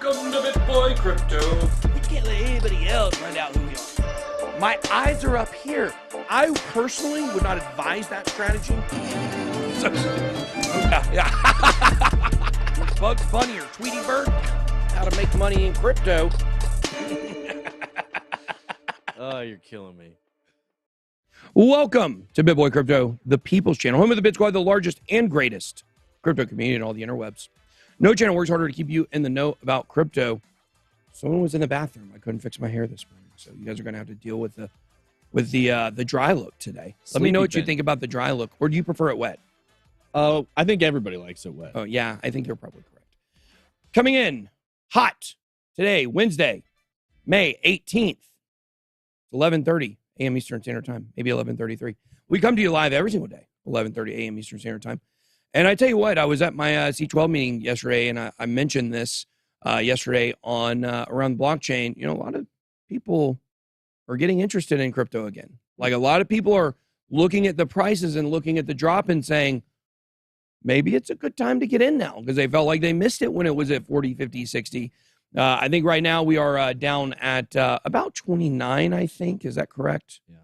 Welcome to BitBoy Crypto. We can't let anybody else find out who we are. My eyes are up here. I personally would not advise that strategy. Bugs Bunny or Tweety Bird, how to make money in crypto. Oh, you're killing me. Welcome to BitBoy Crypto, the People's Channel, home of the BitSquad, the largest and greatest crypto community in all the interwebs. No channel works harder to keep you in the know about crypto. Someone was in the bathroom. I couldn't fix my hair this morning, so you guys are going to have to deal with the dry look today. Let me know what you think about the dry look, or do you prefer it wet? I think everybody likes it wet. Oh yeah, I think you're probably correct. Coming in hot today, Wednesday, May 18th, 11:30 a.m. Eastern Standard Time, maybe 11:33. We come to you live every single day, 11:30 a.m. Eastern Standard Time. And I tell you what, I was at my C12 meeting yesterday, and I mentioned this yesterday on around the blockchain. You know, a lot of people are getting interested in crypto again. Like a lot of people are looking at the prices and looking at the drop and saying, maybe it's a good time to get in now because they felt like they missed it when it was at 40, 50, 60. I think right now we are down at about 29, I think. Is that correct? Yeah.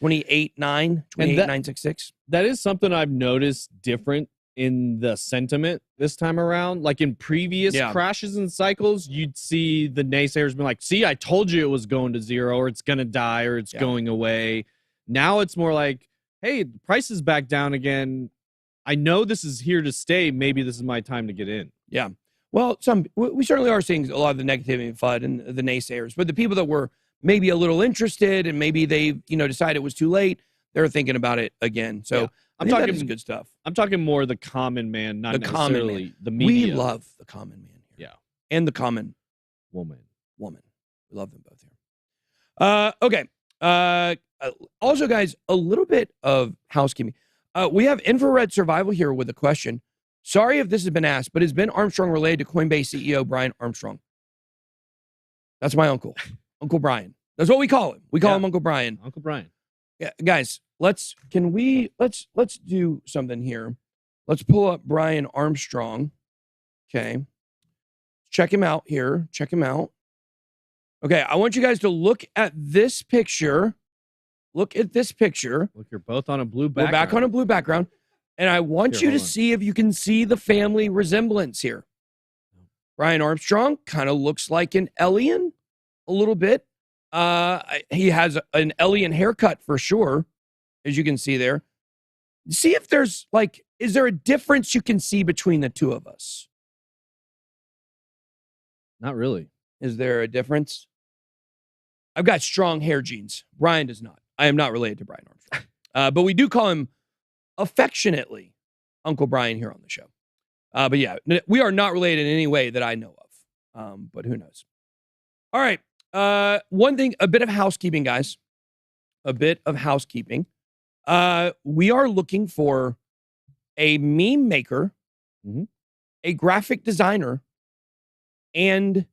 28.9, 28.966. That is something I've noticed different in the sentiment this time around. Like in previous crashes and cycles, you'd see the naysayers be like, see, I told you it was going to zero or it's going to die or it's going away. Now it's more like, hey, the price is back down again. I know this is here to stay. Maybe this is my time to get in. Yeah. Well, we certainly are seeing a lot of the negativity and FUD and the naysayers, but the people that were maybe a little interested and maybe they, decided it was too late, they're thinking about it again. So I'm talking that is good stuff. I'm talking more the common man, not necessarily the media. We love the common man here. Yeah. And the common woman. We love them both here. Okay. Also, guys, a little bit of housekeeping. We have Infrared Survival here with a question. Sorry if this has been asked, but is Ben Armstrong related to Coinbase CEO Brian Armstrong? That's my uncle, Uncle Brian. That's what we call him. We call him Uncle Brian. Uncle Brian. Yeah, guys, let's do something here. Let's pull up Brian Armstrong. Okay. Check him out here. Check him out. Okay, I want you guys to look at this picture. Look at this picture. Look, you're both on a blue background. We're back on a blue background. And I want you to see if you can see the family resemblance here. Brian Armstrong kind of looks like an alien a little bit. He has an alien haircut for sure, as you can see there. See if there's is there a difference you can see between the two of us? Not really. Is there a difference? I've got strong hair genes. Brian does not. I am not related to Brian Armstrong. But we do call him affectionately Uncle Brian here on the show. But yeah, we are not related in any way that I know of. But who knows? All right. One thing, a bit of housekeeping, guys. A bit of housekeeping. We are looking for a meme maker, a graphic designer, and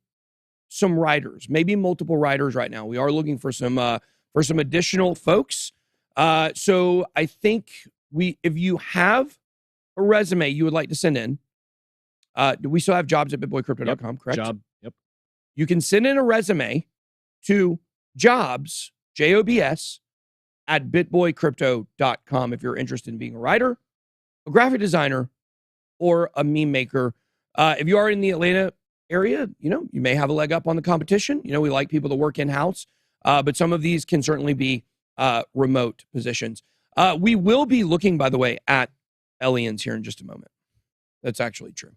some writers. Maybe multiple writers right now. We are looking for some additional folks. So I think if you have a resume you would like to send in, do we still have jobs at bitboycrypto.com, correct? Job. Yep. You can send in a resume to jobs, J-O-B-S, at bitboycrypto.com if you're interested in being a writer, a graphic designer, or a meme maker. If you are in the Atlanta area, you may have a leg up on the competition. We like people to work in-house, but some of these can certainly be remote positions. We will be looking, by the way, at aliens here in just a moment. That's actually true.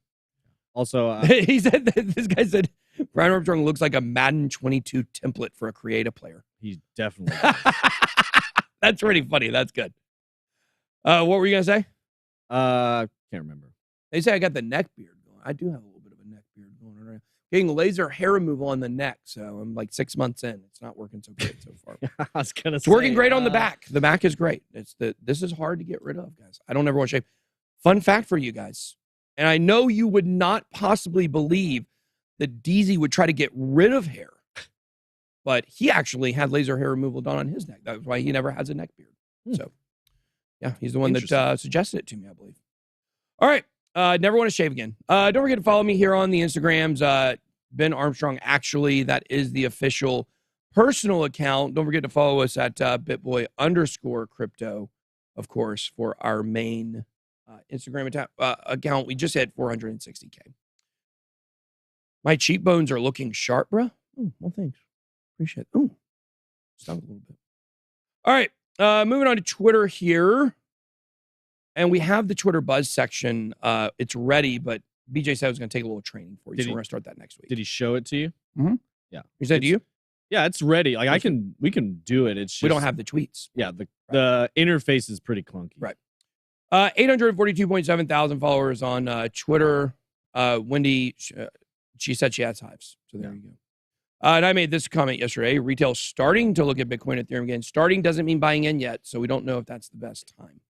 Also, he said this guy said Brian Armstrong looks like a Madden 22 template for a creative player. He's definitely. That's pretty funny. That's good. What were you gonna say? Can't remember. They say I got the neck beard going. I do have a little bit of a neck beard going around. Getting laser hair removal on the neck, so I'm like 6 months in. It's not working so great so far. I was gonna it's working great on the back. The back is great. This is hard to get rid of, guys. I don't ever want to shave. Fun fact for you guys, and I know you would not possibly believe that DZ would try to get rid of hair, but he actually had laser hair removal done on his neck. That's why he never has a neck beard. So, yeah, he's the one that suggested it to me, I believe. All right. Never want to shave again. Don't forget to follow me here on the Instagrams, Ben Armstrong. Actually, that is the official personal account. Don't forget to follow us at bitboy_crypto, of course, for our main Instagram account. We just hit 460K. My cheekbones are looking sharp, bro. Oh, well, thanks. Appreciate it. Oh, stung a little bit. All right. Moving on to Twitter here. And we have the Twitter buzz section. It's ready, but BJ said I was going to take a little training for you. So we're going to start that next week. Did he show it to you? Mm-hmm. Yeah. He said to you? Yeah, it's ready. Like we can do it. It's just, we don't have the tweets. Yeah, the interface is pretty clunky. Right. 842.7 thousand followers on Twitter. Wendy, she said she has hives. So there you go. And I made this comment yesterday. Retail starting to look at Bitcoin, Ethereum again. Starting doesn't mean buying in yet, so we don't know if that's the best time.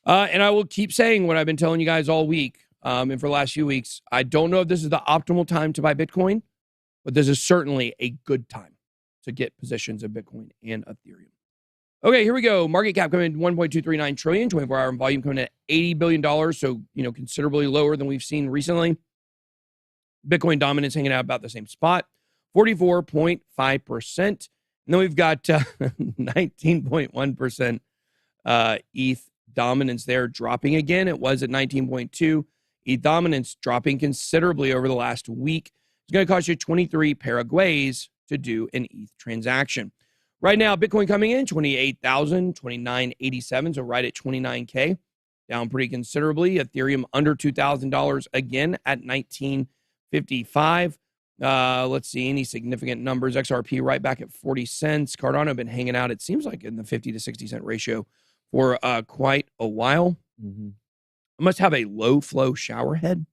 And I will keep saying what I've been telling you guys all week and for the last few weeks. I don't know if this is the optimal time to buy Bitcoin, but this is certainly a good time to get positions of Bitcoin and Ethereum. Okay, here we go. Market cap coming in 1.239 trillion, 24-hour volume coming in at $80 billion, so considerably lower than we've seen recently. Bitcoin dominance hanging out about the same spot, 44.5%. And then we've got 19.1% ETH dominance there, dropping again. It was at 19.2. ETH dominance dropping considerably over the last week. It's going to cost you 23 Paraguays to do an ETH transaction. Right now, Bitcoin coming in, 28,029.87, so right at 29K, down pretty considerably. Ethereum under $2,000 again at 19.55. Let's see, any significant numbers. XRP right back at 40 cents. Cardano been hanging out, it seems like, in the 50 to 60 cent ratio for quite a while. Mm-hmm. I must have a low-flow shower head.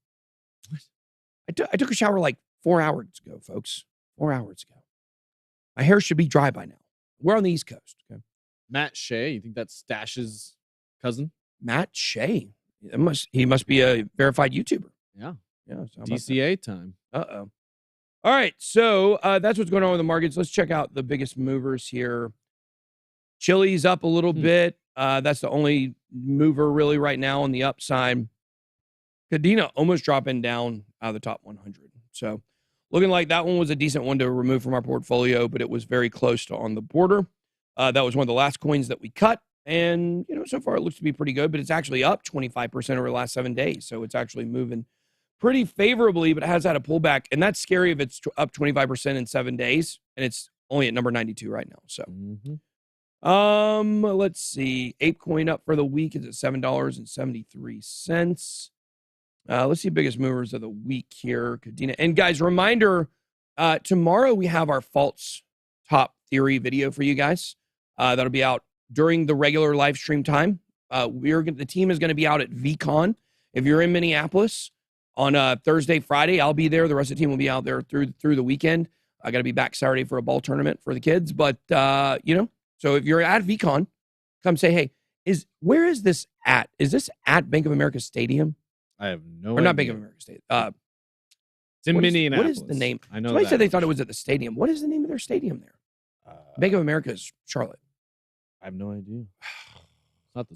I took a shower like 4 hours ago, folks. 4 hours ago. My hair should be dry by now. We're on the East Coast. Okay. Matt Shea, you think that's Stash's cousin? Matt Shea. He must be a verified YouTuber. Yeah. Yeah. So DCA time. Uh-oh. All right. So that's what's going on with the markets. Let's check out the biggest movers here. Chile's up a little bit. That's the only mover really right now on the upside. Cadena almost dropping down out of the top 100. So looking like that one was a decent one to remove from our portfolio, but it was very close to on the border. That was one of the last coins that we cut. And, so far it looks to be pretty good, but it's actually up 25% over the last 7 days. So it's actually moving pretty favorably, but it has had a pullback. And that's scary if it's up 25% in 7 days. And it's only at number 92 right now. So, let's see. ApeCoin up for the week is at $7.73. Let's see biggest movers of the week here. Cadena. And guys, reminder, tomorrow we have our false top theory video for you guys. That'll be out during the regular live stream time. The team is going to be out at VCon. If you're in Minneapolis on Thursday, Friday, I'll be there. The rest of the team will be out there through the weekend. I got to be back Saturday for a ball tournament for the kids. But, so if you're at VCon, come say, hey, where is this at? Is this at Bank of America Stadium? I have no idea. Or not Bank of America Stadium. It's in Minneapolis. What is the name? I know Somebody said they thought it was at the stadium. What is the name of their stadium there? Bank of America is Charlotte. I have no idea. It's not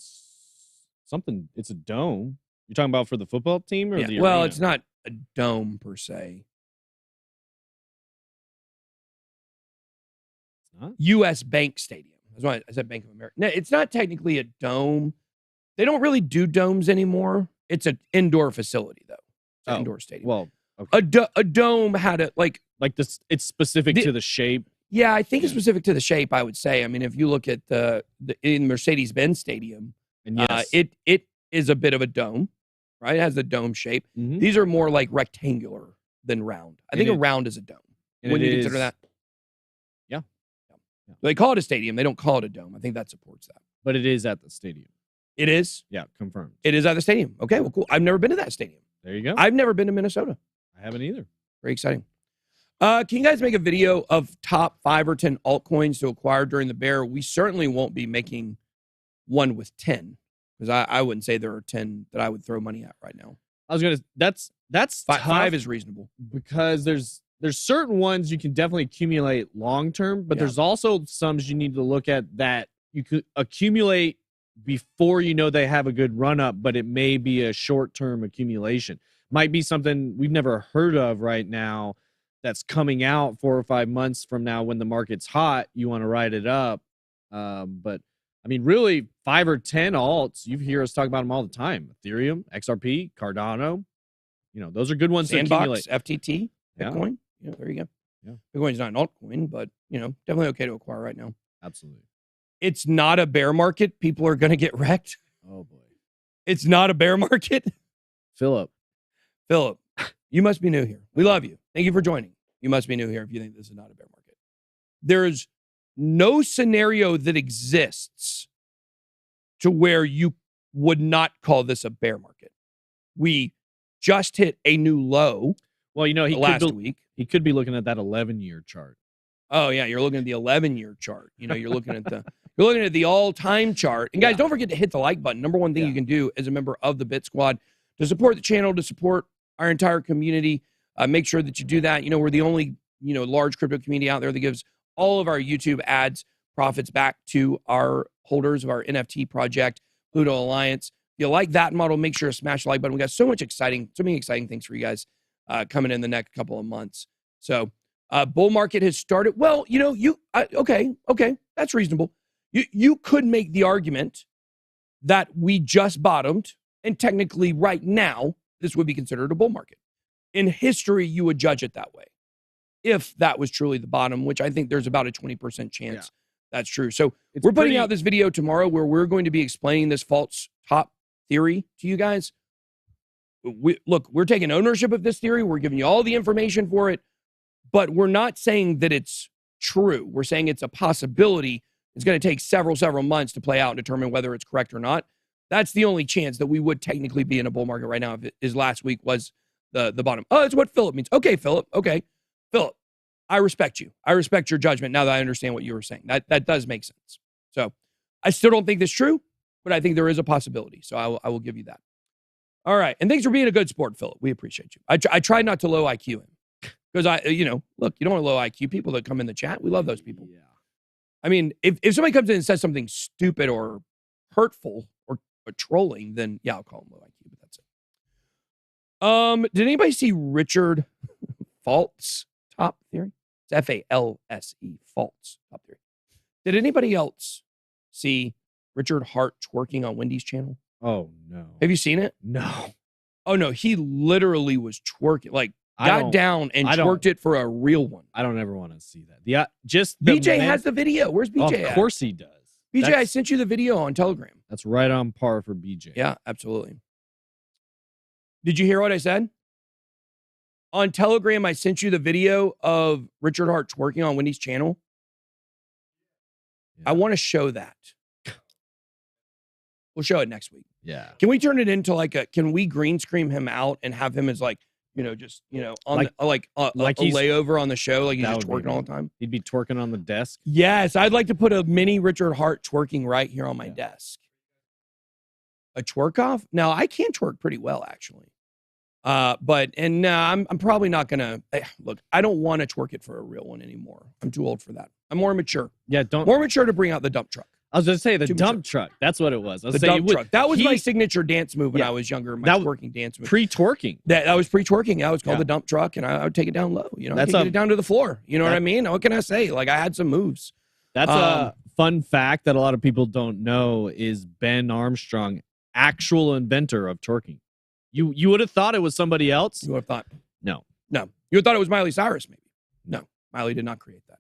something. It's a dome. You're talking about for the football team or the Well, arena? it's not a dome per se. It's not? U.S. Bank Stadium. That's why I said Bank of America. No, it's not technically a dome. They don't really do domes anymore. It's an indoor facility, though. It's an indoor stadium. Well, okay. A dome had a like this. It's specific to the shape. Yeah, I think it's specific to the shape. I would say. I mean, if you look at in Mercedes-Benz Stadium, and yes, it is a bit of a dome, right? It has the dome shape. Mm-hmm. These are more like rectangular than round. I think a round is a dome. When you consider that, yeah. They call it a stadium. They don't call it a dome. I think that supports that. But it is at the stadium. It is? Yeah, confirmed. It is at the stadium. Okay, well, cool. I've never been to that stadium. There you go. I've never been to Minnesota. I haven't either. Very exciting. Can you guys make a video of top 5 or 10 altcoins to acquire during the bear? We certainly won't be making one with 10 because I wouldn't say there are 10 that I would throw money at right now. I was gonna. That's five is reasonable because there's certain ones you can definitely accumulate long term, but there's also some you need to look at that you could accumulate before you know they have a good run up, but it may be a short-term accumulation. Might be something we've never heard of right now that's coming out 4 or 5 months from now when the market's hot. You want to ride it up. But I mean, really 5 or 10 alts, you hear us talk about them all the time. Ethereum, XRP, Cardano. Those are good ones to accumulate. FTT, Bitcoin. Yeah, there you go. Yeah. Bitcoin's not an altcoin, but definitely okay to acquire right now. Absolutely. It's not a bear market. People are going to get wrecked. Oh boy. It's not a bear market. Philip, you must be new here. We love you. Thank you for joining. You must be new here if you think this is not a bear market. There's no scenario that exists to where you would not call this a bear market. We just hit a new low. Well, last week. He could be looking at that 11-year chart. Oh yeah, you're looking at the 11-year chart. You're looking at the all-time chart. And guys, don't forget to hit the like button. Number one thing you can do as a member of the Bit Squad to support the channel, to support our entire community. Make sure that you do that. We're the only large crypto community out there that gives all of our YouTube ads profits back to our holders of our NFT project, Pluto Alliance. If you like that model, make sure to smash the like button. We got so many exciting things for you guys coming in the next couple of months. So bull market has started. Well, okay, that's reasonable. You could make the argument that we just bottomed, and technically right now, this would be considered a bull market. In history, you would judge it that way. If that was truly the bottom, which I think there's about a 20% chance that's true. So we're putting out this video tomorrow where we're going to be explaining this false top theory to you guys. We're taking ownership of this theory. We're giving you all the information for it, but we're not saying that it's true. We're saying it's a possibility. It's going to take several months to play out and determine whether it's correct or not. That's the only chance that we would technically be in a bull market right now if last week was the bottom. Oh, that's what Philip means. Okay, Philip. Okay. Philip, I respect you. I respect your judgment now that I understand what you were saying. That does make sense. So I still don't think this is true, but I think there is a possibility. So I will give you that. All right. And thanks for being a good sport, Philip. We appreciate you. I try not to low IQ him because look, you don't want low IQ people that come in the chat. We love those people. Yeah. I mean, if somebody comes in and says something stupid or hurtful or trolling, then yeah, I'll call them low IQ, but that's it. Did anybody see Richard Falt's top theory? It's F-A-L-S-E, Falt's top theory. Did anybody else see Richard Hart twerking on Wendy's channel? Oh, no. Have you seen it? No. Oh, no. He literally was twerking, got down and twerked it for a real one. I don't ever want to see that. Yeah, BJ has the video. Where's BJ Of course he does. BJ, I sent you the video on Telegram. That's right on par for BJ. Yeah, absolutely. Did you hear what I said? On Telegram, I sent you the video of Richard Hart twerking on Wendy's channel. Yeah. I want to show that. We'll show it next week. Yeah. Can we turn it into can we green screen him out and have him as on a layover on the show, like he's just twerking all the time? He'd be twerking on the desk. Yes, I'd like to put a mini Richard Hart twerking right here on my desk. A twerk off? Now I can twerk pretty well, actually. I'm probably not gonna look. I don't want to twerk it for a real one anymore. I'm too old for that. I'm more mature. Yeah, more mature to bring out the dump truck. I was going to say the dump truck. That's what it was. The dump truck. That was my signature dance move when I was younger. My twerking dance move. Pre-twerking. That was pre-twerking. Yeah, it was called the dump truck, and I would take it down low. I get it down to the floor. You know what I mean? What can I say? I had some moves. That's a fun fact that a lot of people don't know is Ben Armstrong, actual inventor of twerking. You would have thought it was somebody else. You would have thought. No. You would have thought it was Miley Cyrus, maybe. No, Miley did not create that.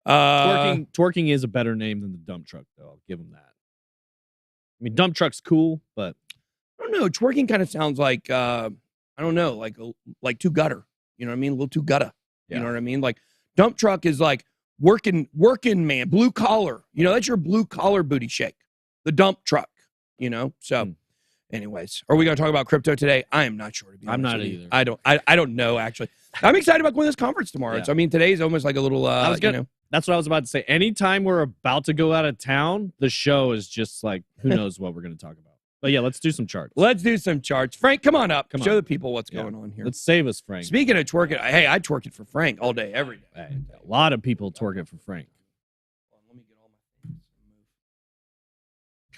Twerking is a better name than the dump truck, though. I'll give him that. I mean, dump truck's cool, but I don't know. Twerking kind of sounds like I don't know, like too gutter. You know what I mean? A little too gutta. You know what I mean? Like dump truck is like working man, blue collar. That's your blue collar booty shake. The dump truck. So. Anyways, are we going to talk about crypto today? I am not sure. I'm not either. I don't know, actually. I'm excited about going to this conference tomorrow. Yeah. So, today's almost like a little, That's what I was about to say. Anytime we're about to go out of town, the show is just like, who knows what we're going to talk about. But yeah, let's do some charts. Let's do some charts. Frank, come on up. Show the people what's going on here. Let's save us, Frank. Speaking of twerking, hey, I twerk it for Frank all day, every day. Hey, a lot of people twerk it for Frank. Let me get all my things.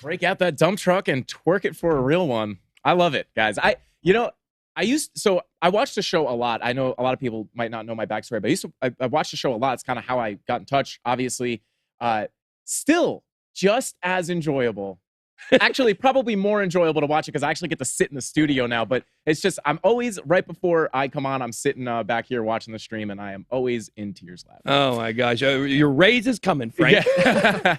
Break out that dump truck and twerk it for a real one. I love it, guys. I watched the show a lot. I know a lot of people might not know my backstory, but I watched the show a lot. It's kind of how I got in touch. Obviously, still just as enjoyable. Actually, probably more enjoyable to watch it because I actually get to sit in the studio now. But it's just, I'm always, right before I come on, I'm sitting back here watching the stream, and I am always in tears laughing. Oh, my gosh. Your raise is coming, Frank. Yeah.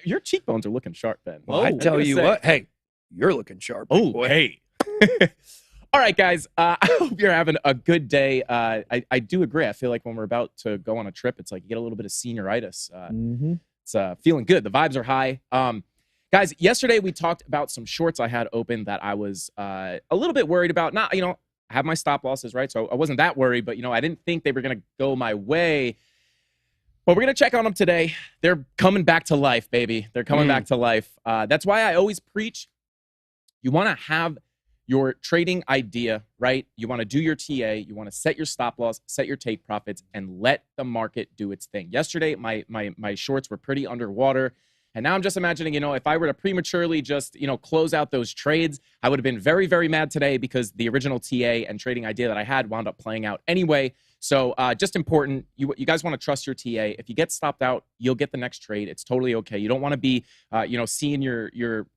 Your cheekbones are looking sharp, Ben. Well, I tell you what. Hey, you're looking sharp. Oh, boy. Hey. All right, guys. I hope you're having a good day. I do agree. I feel like when we're about to go on a trip, it's like you get a little bit of senioritis. It's feeling good. The vibes are high. Guys, yesterday we talked about some shorts I had open that I was a little bit worried about. Not, I have my stop losses, right? So I wasn't that worried, but, I didn't think they were going to go my way. But we're going to check on them today. They're coming back to life, baby. They're coming back to life. That's why I always preach you want to have your trading idea, right? You want to do your TA. You want to set your stop loss, set your take profits, and let the market do its thing. Yesterday, my shorts were pretty underwater. And now I'm just imagining, if I were to prematurely just, close out those trades, I would have been very, very mad today because the original TA and trading idea that I had wound up playing out anyway. So just important, you guys want to trust your TA. If you get stopped out, you'll get the next trade. It's totally okay. You don't want to be, seeing your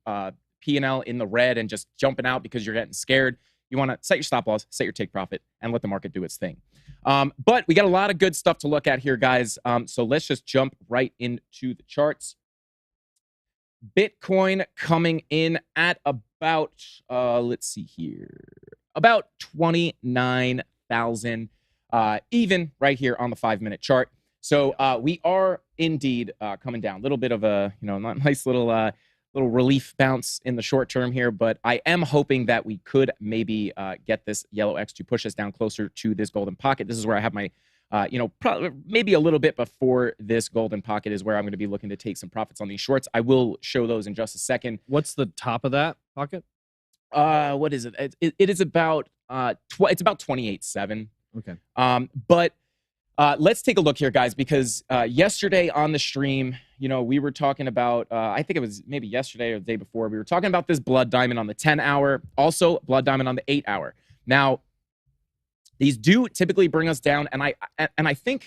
P&L in the red and just jumping out because you're getting scared. You want to set your stop loss, set your take profit, and let the market do its thing. But we got a lot of good stuff to look at here, guys. So let's just jump right into the charts. Bitcoin coming in at about, let's see here, about 29,000, even right here on the 5-minute chart. So we are indeed coming down. A little bit of a, nice little relief bounce in the short term here, but I am hoping that we could maybe get this yellow X to push us down closer to this golden pocket. This is where I have my probably maybe a little bit before this golden pocket is where I'm going to be looking to take some profits on these shorts. I will show those in just a second. What's the top of that pocket? What is it? It is about it's about 28.7. Okay. But let's take a look here, guys, because yesterday on the stream, we were talking about I think it was maybe yesterday or the day before, we were talking about this blood diamond on the 10-hour, also blood diamond on the 8-hour. Now, these do typically bring us down, and I think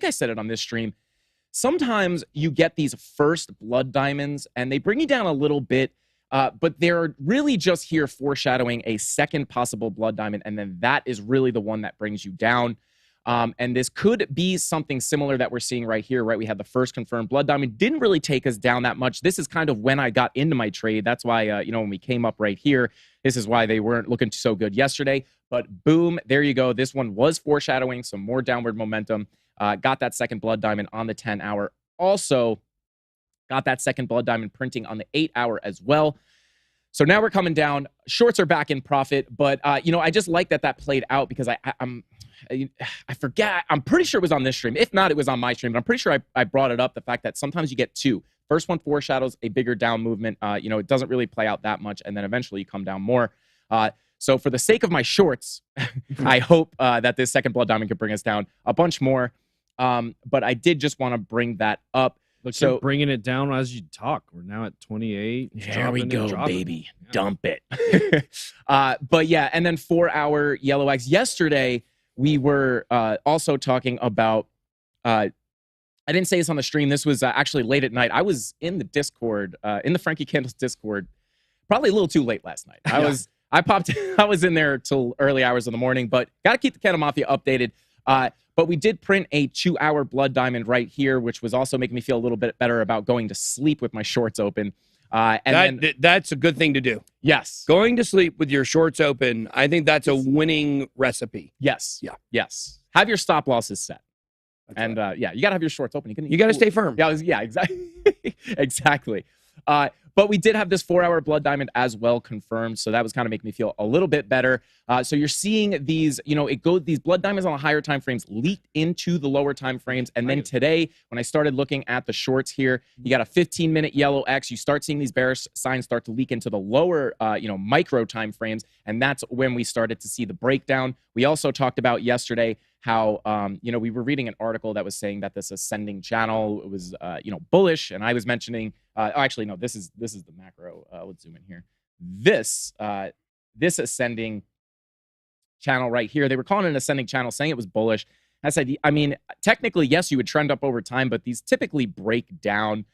I said it on this stream. Sometimes you get these first blood diamonds, and they bring you down a little bit, but they're really just here foreshadowing a second possible blood diamond, and then that is really the one that brings you down. And this could be something similar that we're seeing right here, right? We had the first confirmed blood diamond. Didn't really take us down that much. This is kind of when I got into my trade. That's why, when we came up right here, this is why they weren't looking so good yesterday. But boom, there you go. This one was foreshadowing some more downward momentum. Got that second blood diamond on the 10-hour. Also got that second blood diamond printing on the 8-hour as well. So now we're coming down. Shorts are back in profit. But, I just like that played out because I forget. I'm pretty sure it was on this stream. If not, it was on my stream. But I'm pretty sure I brought it up, the fact that sometimes you get two. First one foreshadows a bigger down movement. It doesn't really play out that much. And then eventually you come down more. So for the sake of my shorts, I hope that this second blood diamond could bring us down a bunch more. But I did just want to bring that up. Look, so you're bringing it down as you talk. We're now at 28. There we go, baby. Yeah. Dump it. But yeah, and then 4-hour yellow X. Yesterday, we were also talking about, I didn't say this on the stream. This was actually late at night. I was in the Discord, in the Frankie Candles Discord, probably a little too late last night. I was in there till early hours of the morning, but got to keep the Candle Mafia updated. But we did print a 2-hour blood diamond right here, which was also making me feel a little bit better about going to sleep with my shorts open. That's a good thing to do. Yes. Going to sleep with your shorts open, I think that's a winning recipe. Yes. Yeah. Yes. Have your stop losses set. That's and right. You got to have your shorts open. You got to stay firm. Yeah, exactly. Exactly. But we did have this 4-hour blood diamond as well confirmed, so that was kind of making me feel a little bit better. So you're seeing these, these blood diamonds on the higher time frames leaked into the lower time frames, and then today, when I started looking at the shorts here, you got a 15-minute yellow X. You start seeing these bearish signs start to leak into the lower, micro time frames, and that's when we started to see the breakdown. We also talked about yesterday how, we were reading an article that was saying that this ascending channel was, bullish. And I was mentioning, actually, no, this is the macro. Let's zoom in here. This ascending channel right here, they were calling it an ascending channel, saying it was bullish. I said, I mean, technically, yes, you would trend up over time, but these typically break down.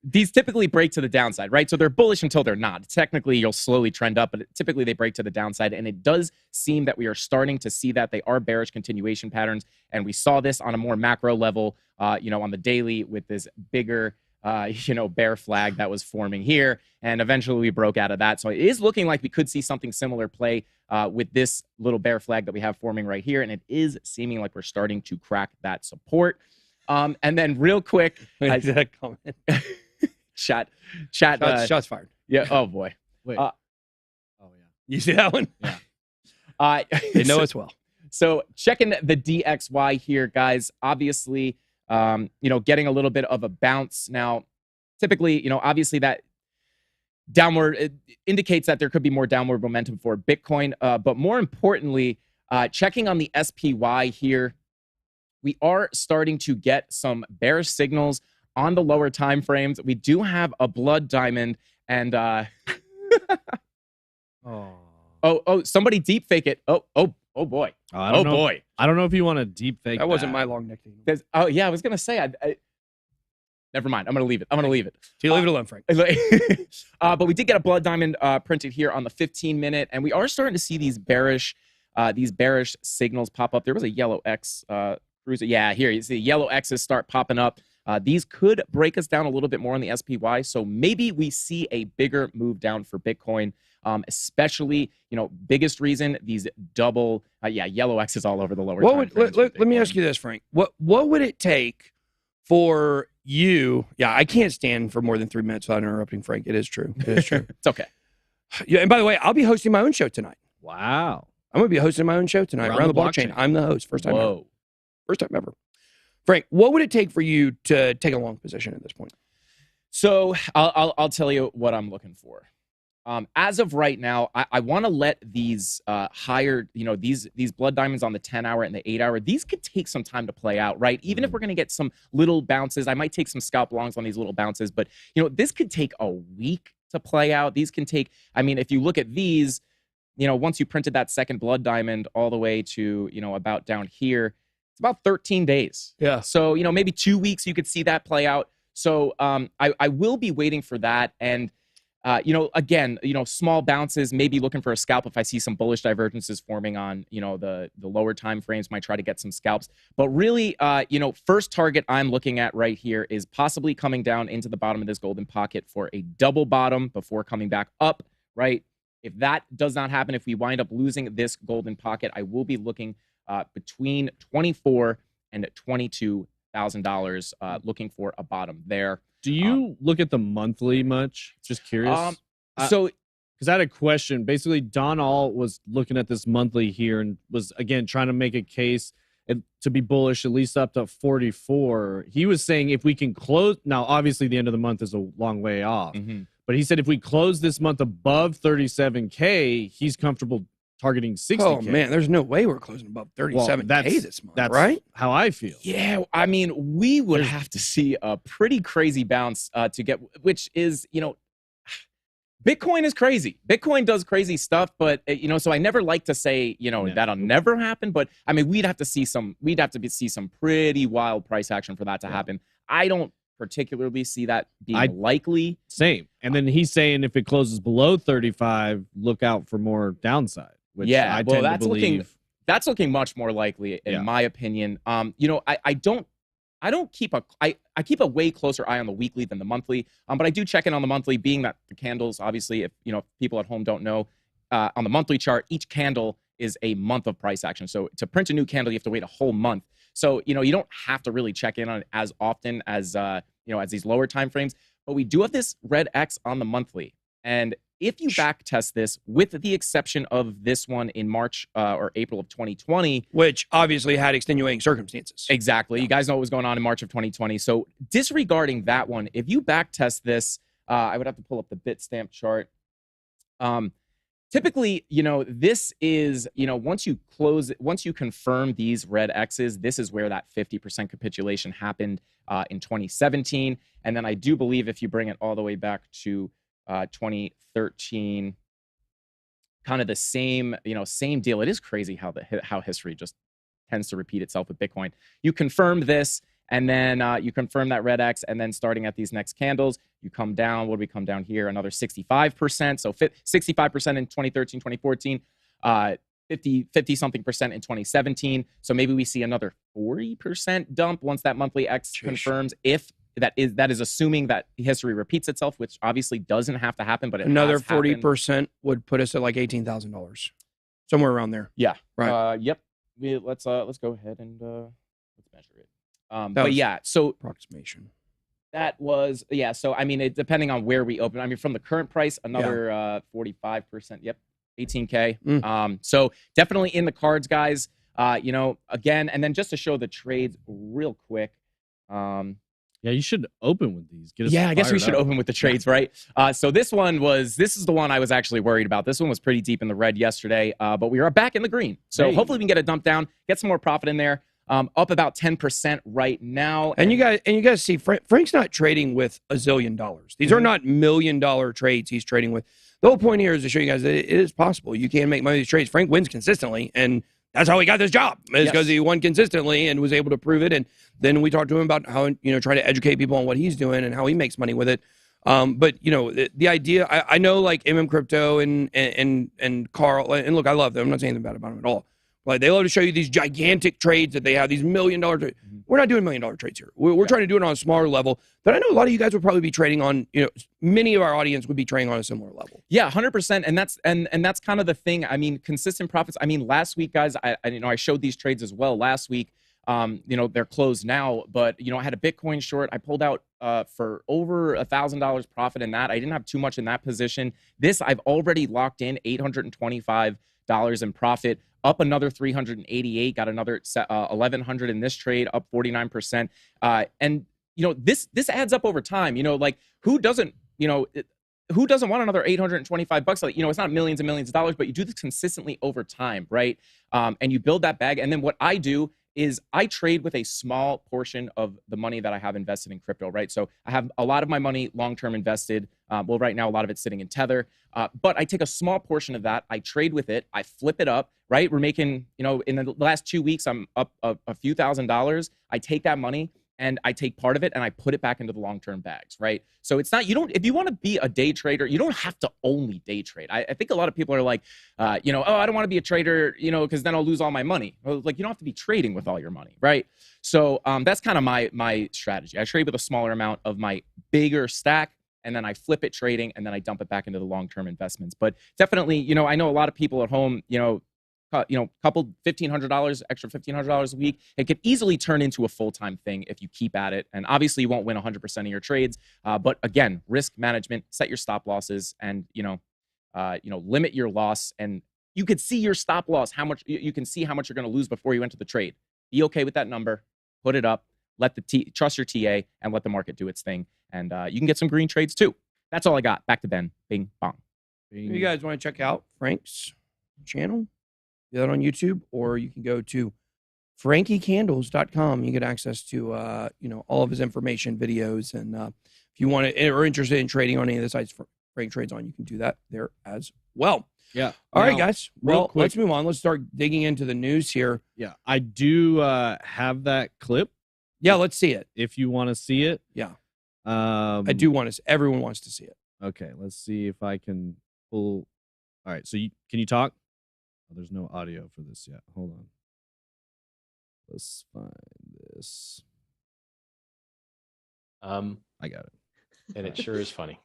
These typically break to the downside, right? So they're bullish until they're not. Technically, you'll slowly trend up, but typically they break to the downside. And it does seem that we are starting to see that they are bearish continuation patterns. And we saw this on a more macro level, on the daily with this bigger, bear flag that was forming here. And eventually we broke out of that. So it is looking like we could see something similar play with this little bear flag that we have forming right here. And it is seeming like we're starting to crack that support. And then real quick, that comment. Shots fired. Yeah. Oh boy. Wait. Oh yeah. You see that one? Yeah. They know us well. So checking the DXY here, guys. Obviously, getting a little bit of a bounce now. Typically, obviously that downward it indicates that there could be more downward momentum for Bitcoin. But more importantly, checking on the SPY here, we are starting to get some bearish signals on the lower time frames. We do have a blood diamond and somebody deep fake it. Oh boy. I don't know. I don't know if you want to deep fake that. Wasn't my long neck. Oh yeah, I was gonna say never mind. I'm gonna leave it. So you leave it alone, Frank. But we did get a blood diamond printed here on the 15-minute, and we are starting to see these bearish signals pop up. There was a yellow X cruiser. Yeah, here you see yellow X's start popping up. These could break us down a little bit more on the SPY. So maybe we see a bigger move down for Bitcoin, especially, biggest reason, these double, yellow X's all over the lower time frames. Let me ask you this, Frank. What would it take for you? Yeah, I can't stand for more than 3 minutes without interrupting Frank. It is true. It's okay. Yeah, and by the way, I'll be hosting my own show tonight. Wow. I'm going to be hosting my own show tonight around the blockchain. I'm the host. First time ever. Frank, what would it take for you to take a long position at this point? So I'll tell you what I'm looking for. As of right now, I want to let these higher, these blood diamonds on the 10-hour and the 8-hour, these could take some time to play out, right? Even if we're going to get some little bounces, I might take some scalp longs on these little bounces, but, this could take a week to play out. These can take, if you look at these, once you printed that second blood diamond all the way to, about down here, it's about 13 days. Yeah. So, maybe 2 weeks you could see that play out. So I will be waiting for that. And, again, small bounces, maybe looking for a scalp if I see some bullish divergences forming on, the lower time frames, might try to get some scalps. But really, first target I'm looking at right here is possibly coming down into the bottom of this golden pocket for a double bottom before coming back up, right? If that does not happen, if we wind up losing this golden pocket, I will be looking between $24,000 and $22,000, looking for a bottom there. Do you look at the monthly much? Just curious. So, because I had a question. Basically, Don Alt was looking at this monthly here and was again trying to make a case to be bullish, at least up to 44. He was saying if we can close now, obviously the end of the month is a long way off, but he said if we close this month above 37K, he's comfortable targeting 60K. Oh man, there's no way we're closing above 37K this month, that's right? How I feel. Yeah, we would have to see a pretty crazy bounce to get, which is, Bitcoin is crazy. Bitcoin does crazy stuff, but so I never like to say, that'll never happen. But we'd have to see some pretty wild price action for that to happen. I don't particularly see that being likely. Same. And then he's saying if it closes below 35, look out for more downside. Which I tend to believe. That's looking much more likely, in my opinion. I keep a way closer eye on the weekly than the monthly. But I do check in on the monthly, being that the candles, obviously, if people at home don't know, on the monthly chart, each candle is a month of price action. So to print a new candle, you have to wait a whole month. So you don't have to really check in on it as often as as these lower time frames. But we do have this red X on the monthly, and if you back test this, with the exception of this one in March or April of 2020, which obviously had extenuating circumstances. Exactly. You guys know what was going on in March of 2020. So disregarding that one, if you back test this, I would have to pull up the Bitstamp chart. typically, this is, once you confirm these red X's, this is where that 50% capitulation happened in 2017. And then I do believe if you bring it all the way back to 2013, kind of the same, same deal. It is crazy how history just tends to repeat itself with Bitcoin. You confirmed this, and then you confirm that red X, and then starting at these next candles, you come down. What do we come down here? Another 65%. So 65% in 2013, 2014, 50-something percent in 2017. So maybe we see another 40% dump once that monthly X confirms. If that is assuming that history repeats itself, which obviously doesn't have to happen, but another 40% would put us at like $18,000, somewhere around there. Yeah. Right. Yep. Let's go ahead and let's measure it. But yeah, so approximation. That was, so I mean, depending on where we open, I mean, from the current price, another 45%. Yep, 18K. So definitely in the cards, guys. Again, and then just to show the trades real quick. Yeah, you should open with these. I guess we should open with the trades, right? So this is the one I was actually worried about. This one was pretty deep in the red yesterday, but we are back in the green. So hopefully we can get a dump down, get some more profit in there. Up about 10% right now. And you guys see Frank's not trading with $1 zillion. These are not $1 million trades he's trading with. The whole point here is to show you guys that it is possible. You can make money with these trades. Frank wins consistently, and that's how he got this job. It's because he won consistently and was able to prove it. And then we talked to him about how, try to educate people on what he's doing and how he makes money with it. But the idea, I know like Crypto and Carl, and look, I love them. I'm not saying anything bad about them at all. Like they love to show you these gigantic trades that they have, these $1 million trades. We're not doing $1 million trades here. We're trying to do it on a smaller level. But I know a lot of you guys would probably be trading on, many of our audience would be trading on a similar level. Yeah, 100%. And that's kind of the thing. I mean, consistent profits. I mean, last week, guys, I showed these trades as well last week. They're closed now, but I had a Bitcoin short. I pulled out for over $1,000 profit in that. I didn't have too much in that position. This I've already locked in $825 in profit. Up another 388, got another 1,100 in this trade, up 49%. And this adds up over time. Like who doesn't want another $825? Like it's not millions and millions of dollars, but you do this consistently over time, right? And you build that bag. And then what I do is I trade with a small portion of the money that I have invested in crypto, right? So I have a lot of my money long-term invested. Well, right now, a lot of it's sitting in Tether. But I take a small portion of that. I trade with it. I flip it up, right? We're making, in the last 2 weeks, I'm up a few $1,000s. I take that money and I take part of it and I put it back into the long-term bags, right? So it's not, if you want to be a day trader, you don't have to only day trade. I think a lot of people are like, oh, I don't want to be a trader, because then I'll lose all my money. Well, like you don't have to be trading with all your money, right? So that's kind of my strategy. I trade with a smaller amount of my bigger stack, and then I flip it trading, and then I dump it back into the long-term investments. But definitely, I know a lot of people at home, couple $1,500, extra $1,500 a week. It could easily turn into a full-time thing if you keep at it. And obviously, you won't win 100% of your trades. But again, risk management, set your stop losses, and limit your loss. And you could see your stop loss, how much you can see how much you're going to lose before you enter the trade. Be okay with that number. Put it up. Trust your TA and let the market do its thing. And you can get some green trades too. That's all I got. Back to Ben. Bing bong. If you guys want to check out Frank's channel, do that on YouTube, or you can go to frankiecandles.com. You get access to all of his information, videos, and if you want to or are interested in trading on any of the sites Frank trades on, you can do that there as well. Yeah. All right, guys. Well, let's move on. Let's start digging into the news here. Yeah, I do have that clip. Yeah, let's see it. If you want to see it. Yeah. I do want to. Everyone wants to see it. Okay, let's see if I can pull. All right, so can you talk? Oh, there's no audio for this yet. Hold on. Let's find this. I got it. And it sure is funny.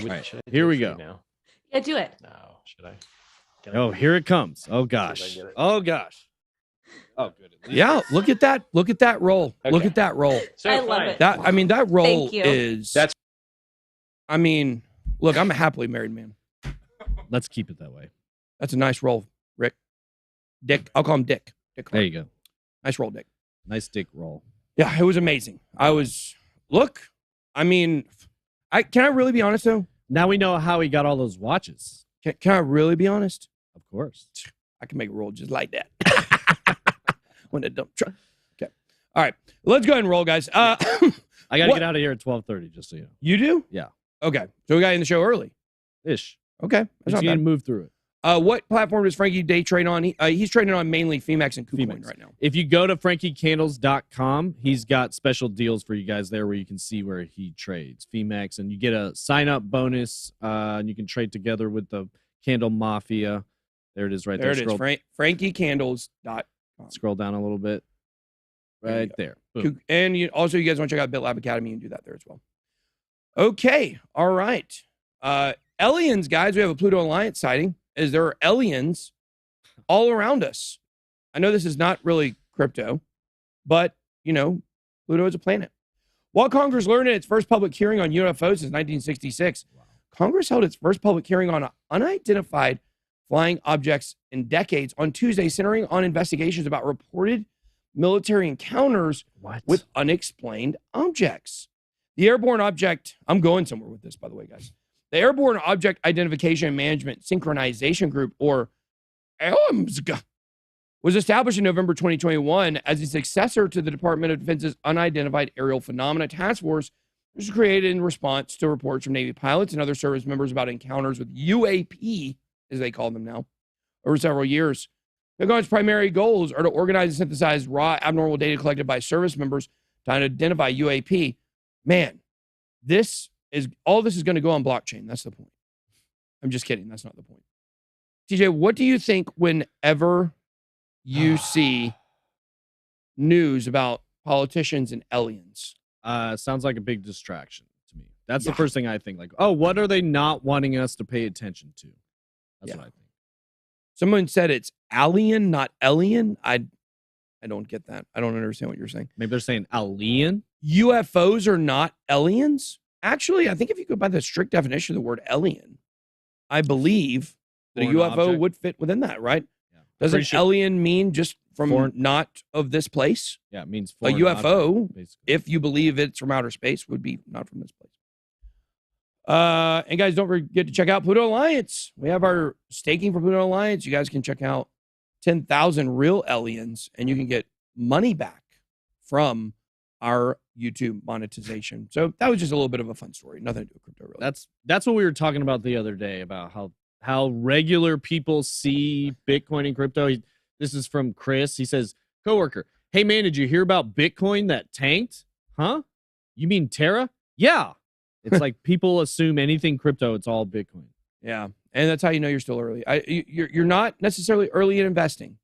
Right, here we go. Now? Yeah, do it. No, should I? Oh, here it comes. Oh gosh. Oh gosh. Oh, good. Yeah, look at that. Look at that roll. Okay. Look at that roll. So I love it. That roll Thank you. is. Look, I'm a happily married man. Let's keep it that way. That's a nice roll, Rick. Dick. I'll call him Dick. Dick. There you go. Nice roll, Dick. Nice dick roll. Yeah, it was amazing. Can I really be honest though? Now we know how he got all those watches. Can I really be honest? Of course. I can make a roll just like that. When a dump truck. Okay. All right. Let's go ahead and roll, guys. I got to What- get out of here at 12:30, just so you know. You do? Yeah. Okay. So we got in the show early. Ish. Okay. That's Just not need to bad. move through it. What platform does Frankie day trade on? He's trading on mainly Femex and KuCoin Femex. right now. If you go to frankiecandles.com, he's got special deals for you guys there where you can see where he trades Femex, and you get a sign-up bonus, and you can trade together with the Candle Mafia. There it is right there. There it is. FrankieCandles.com. Scroll down a little bit. There you Right there. Boom. And you guys want to check out BitLab Academy and do that there as well. Okay. All right. Aliens, guys, we have a Pluto Alliance sighting. Is there are aliens all around us? I know this is not really crypto, but, Pluto is a planet. While Congress learned in its first public hearing on UFOs since 1966, Congress held its first public hearing on unidentified flying objects in decades on Tuesday, centering on investigations about reported military encounters with unexplained objects. The airborne object, I'm going somewhere with this, by the way, guys. The Airborne Object Identification and Management Synchronization Group, or AOMSG, was established in November 2021 as a successor to the Department of Defense's Unidentified Aerial Phenomena Task Force, which was created in response to reports from Navy pilots and other service members about encounters with UAP, as they call them now, over several years. PICON's primary goals are to organize and synthesize raw abnormal data collected by service members to identify UAP. Man, all this is going to go on blockchain. That's the point. I'm just kidding. That's not the point. TJ, what do you think whenever you see news about politicians and aliens? Sounds like a big distraction to me. That's the first thing I think. Like, oh, what are they not wanting us to pay attention to? That's what I think. Someone said it's alien, not alien. I don't get that. I don't understand what you're saying. Maybe they're saying alien. UFOs are not aliens. Actually, I think if you go by the strict definition of the word alien, I believe that a Foreign UFO object. would fit within that, right? Yeah. Doesn't Pretty sure- alien mean just from Foreign- not of this place? Yeah, it means A foreign UFO, object, basically. if you believe it's from outer space, would be not from this place. And guys, don't forget to check out Pluto Alliance. We have our staking for Pluto Alliance. You guys can check out 10,000 real aliens, and you can get money back from our YouTube monetization. So that was just a little bit of a fun story. Nothing to do with crypto, really. That's what we were talking about the other day about how regular people see Bitcoin and crypto. This is from Chris. He says, coworker, hey man, did you hear about Bitcoin that tanked? Huh? You mean Terra? Yeah. It's like people assume anything crypto, it's all Bitcoin. Yeah, and that's how you know you're still early. You're not necessarily early in investing.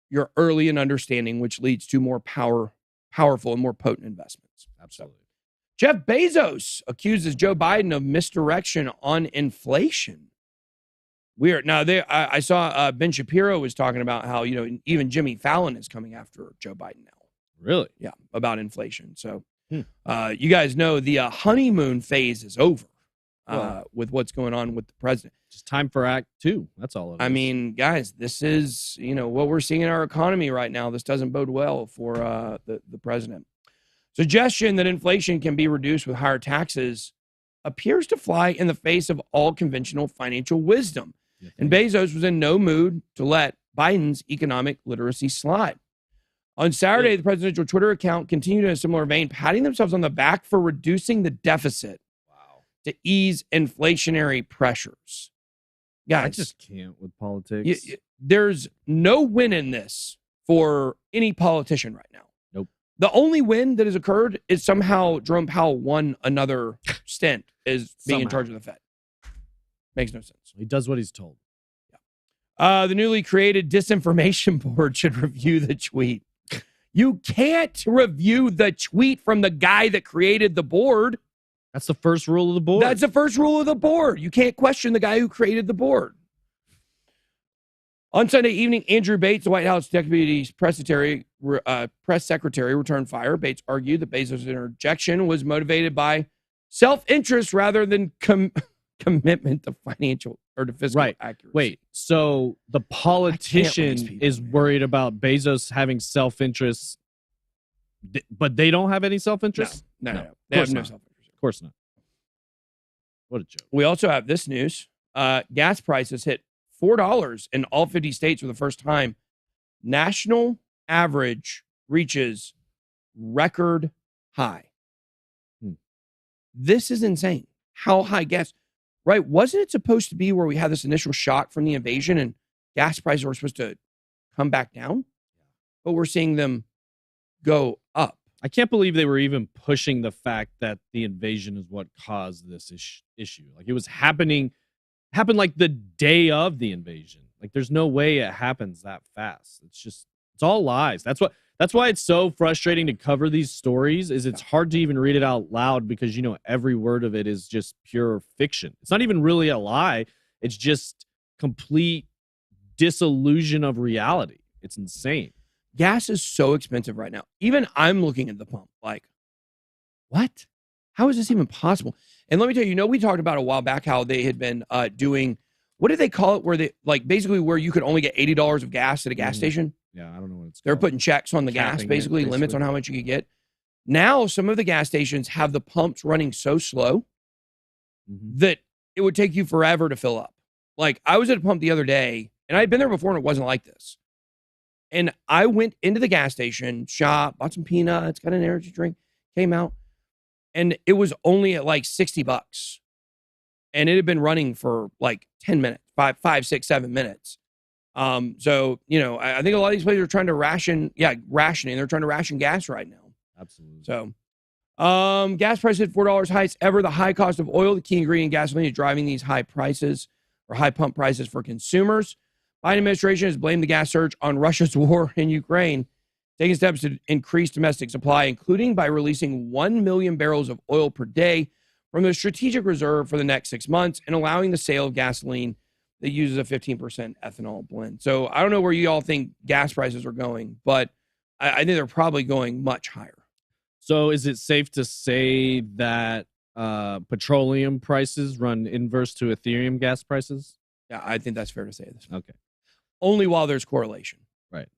You're early in understanding, which leads to more powerful and more potent investments. Absolutely. Jeff Bezos accuses Joe Biden of misdirection on inflation. Weird. Now, I saw Ben Shapiro was talking about how, even Jimmy Fallon is coming after Joe Biden now. Really? Yeah, about inflation. So you guys know the honeymoon phase is over with what's going on with the president. Just time for Act 2. That's all it is. I mean, guys, this is, what we're seeing in our economy right now. This doesn't bode well for the president. Suggestion that inflation can be reduced with higher taxes appears to fly in the face of all conventional financial wisdom. And Bezos was in no mood to let Biden's economic literacy slide. On Saturday, the presidential Twitter account continued in a similar vein, patting themselves on the back for reducing the deficit to ease inflationary pressures. Guys, I just can't with politics. There's no win in this for any politician right now. Nope. The only win that has occurred is somehow Jerome Powell won another stint as being in charge of the Fed. Makes no sense. He does what he's told. The newly created disinformation board should review the tweet. You can't review the tweet from the guy that created the board. That's the first rule of the board. That's the first rule of the board. You can't question the guy who created the board. On Sunday evening, Andrew Bates, the White House Deputy Press Secretary, returned fire. Bates argued that Bezos' interjection was motivated by self-interest rather than commitment to financial or to fiscal accuracy. Wait, so the politician is worried about Bezos having self-interest, but they don't have any self-interest? No. They have no self-interest. Of course not. What a joke. We also have this news. gas prices hit $4 in all 50 states for the first time. National average reaches record high. This is insane. How high gas, right? Wasn't it supposed to be where we had this initial shock from the invasion and gas prices were supposed to come back down? But we're seeing them go up. I can't believe they were even pushing the fact that the invasion is what caused this issue. Like it was happened like the day of the invasion. Like there's no way it happens that fast. It's all lies. That's why it's so frustrating to cover these stories. Is it's hard to even read it out loud because you know every word of it is just pure fiction. It's not even really a lie. It's just complete disillusion of reality. It's insane. Gas is so expensive right now. Even I'm looking at the pump like, what? How is this even possible? And let me tell you, we talked about a while back how they had been doing, what did they call it? Where they, like, basically where you could only get $80 of gas at a gas station. Yeah, I don't know what it's called. They're putting checks on the gas, basically limits on how much you could get. Now, some of the gas stations have the pumps running so slow that it would take you forever to fill up. Like, I was at a pump the other day, and I had been there before, and it wasn't like this. And I went into the gas station, shop, bought some peanuts, got an energy drink, came out, and it was only at like $60. And it had been running for like 10 minutes, 5, 6, 7 minutes. So, I think a lot of these places are trying to rationing. They're trying to ration gas right now. Absolutely. So, gas prices at $4 highest ever. The high cost of oil, the key ingredient in gasoline, is driving these high prices or high pump prices for consumers. Biden administration has blamed the gas surge on Russia's war in Ukraine, taking steps to increase domestic supply, including by releasing 1 million barrels of oil per day from the strategic reserve for the next 6 months and allowing the sale of gasoline that uses a 15% ethanol blend. So I don't know where you all think gas prices are going, but I think they're probably going much higher. So is it safe to say that petroleum prices run inverse to Ethereum gas prices? Yeah, I think that's fair to say this. Okay. Only while there's correlation. Right.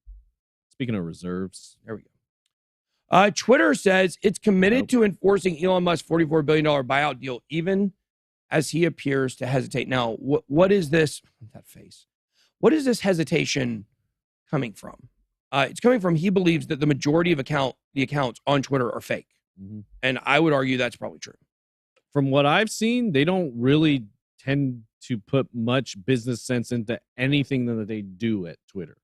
Speaking of reserves. There we go. Twitter says it's committed to enforcing Elon Musk's $44 billion buyout deal, even as he appears to hesitate. Now, what is this? That face. What is this hesitation coming from? It's coming from he believes that the majority of the accounts on Twitter are fake. And I would argue that's probably true. From what I've seen, they don't really tend to put much business sense into anything that they do at Twitter.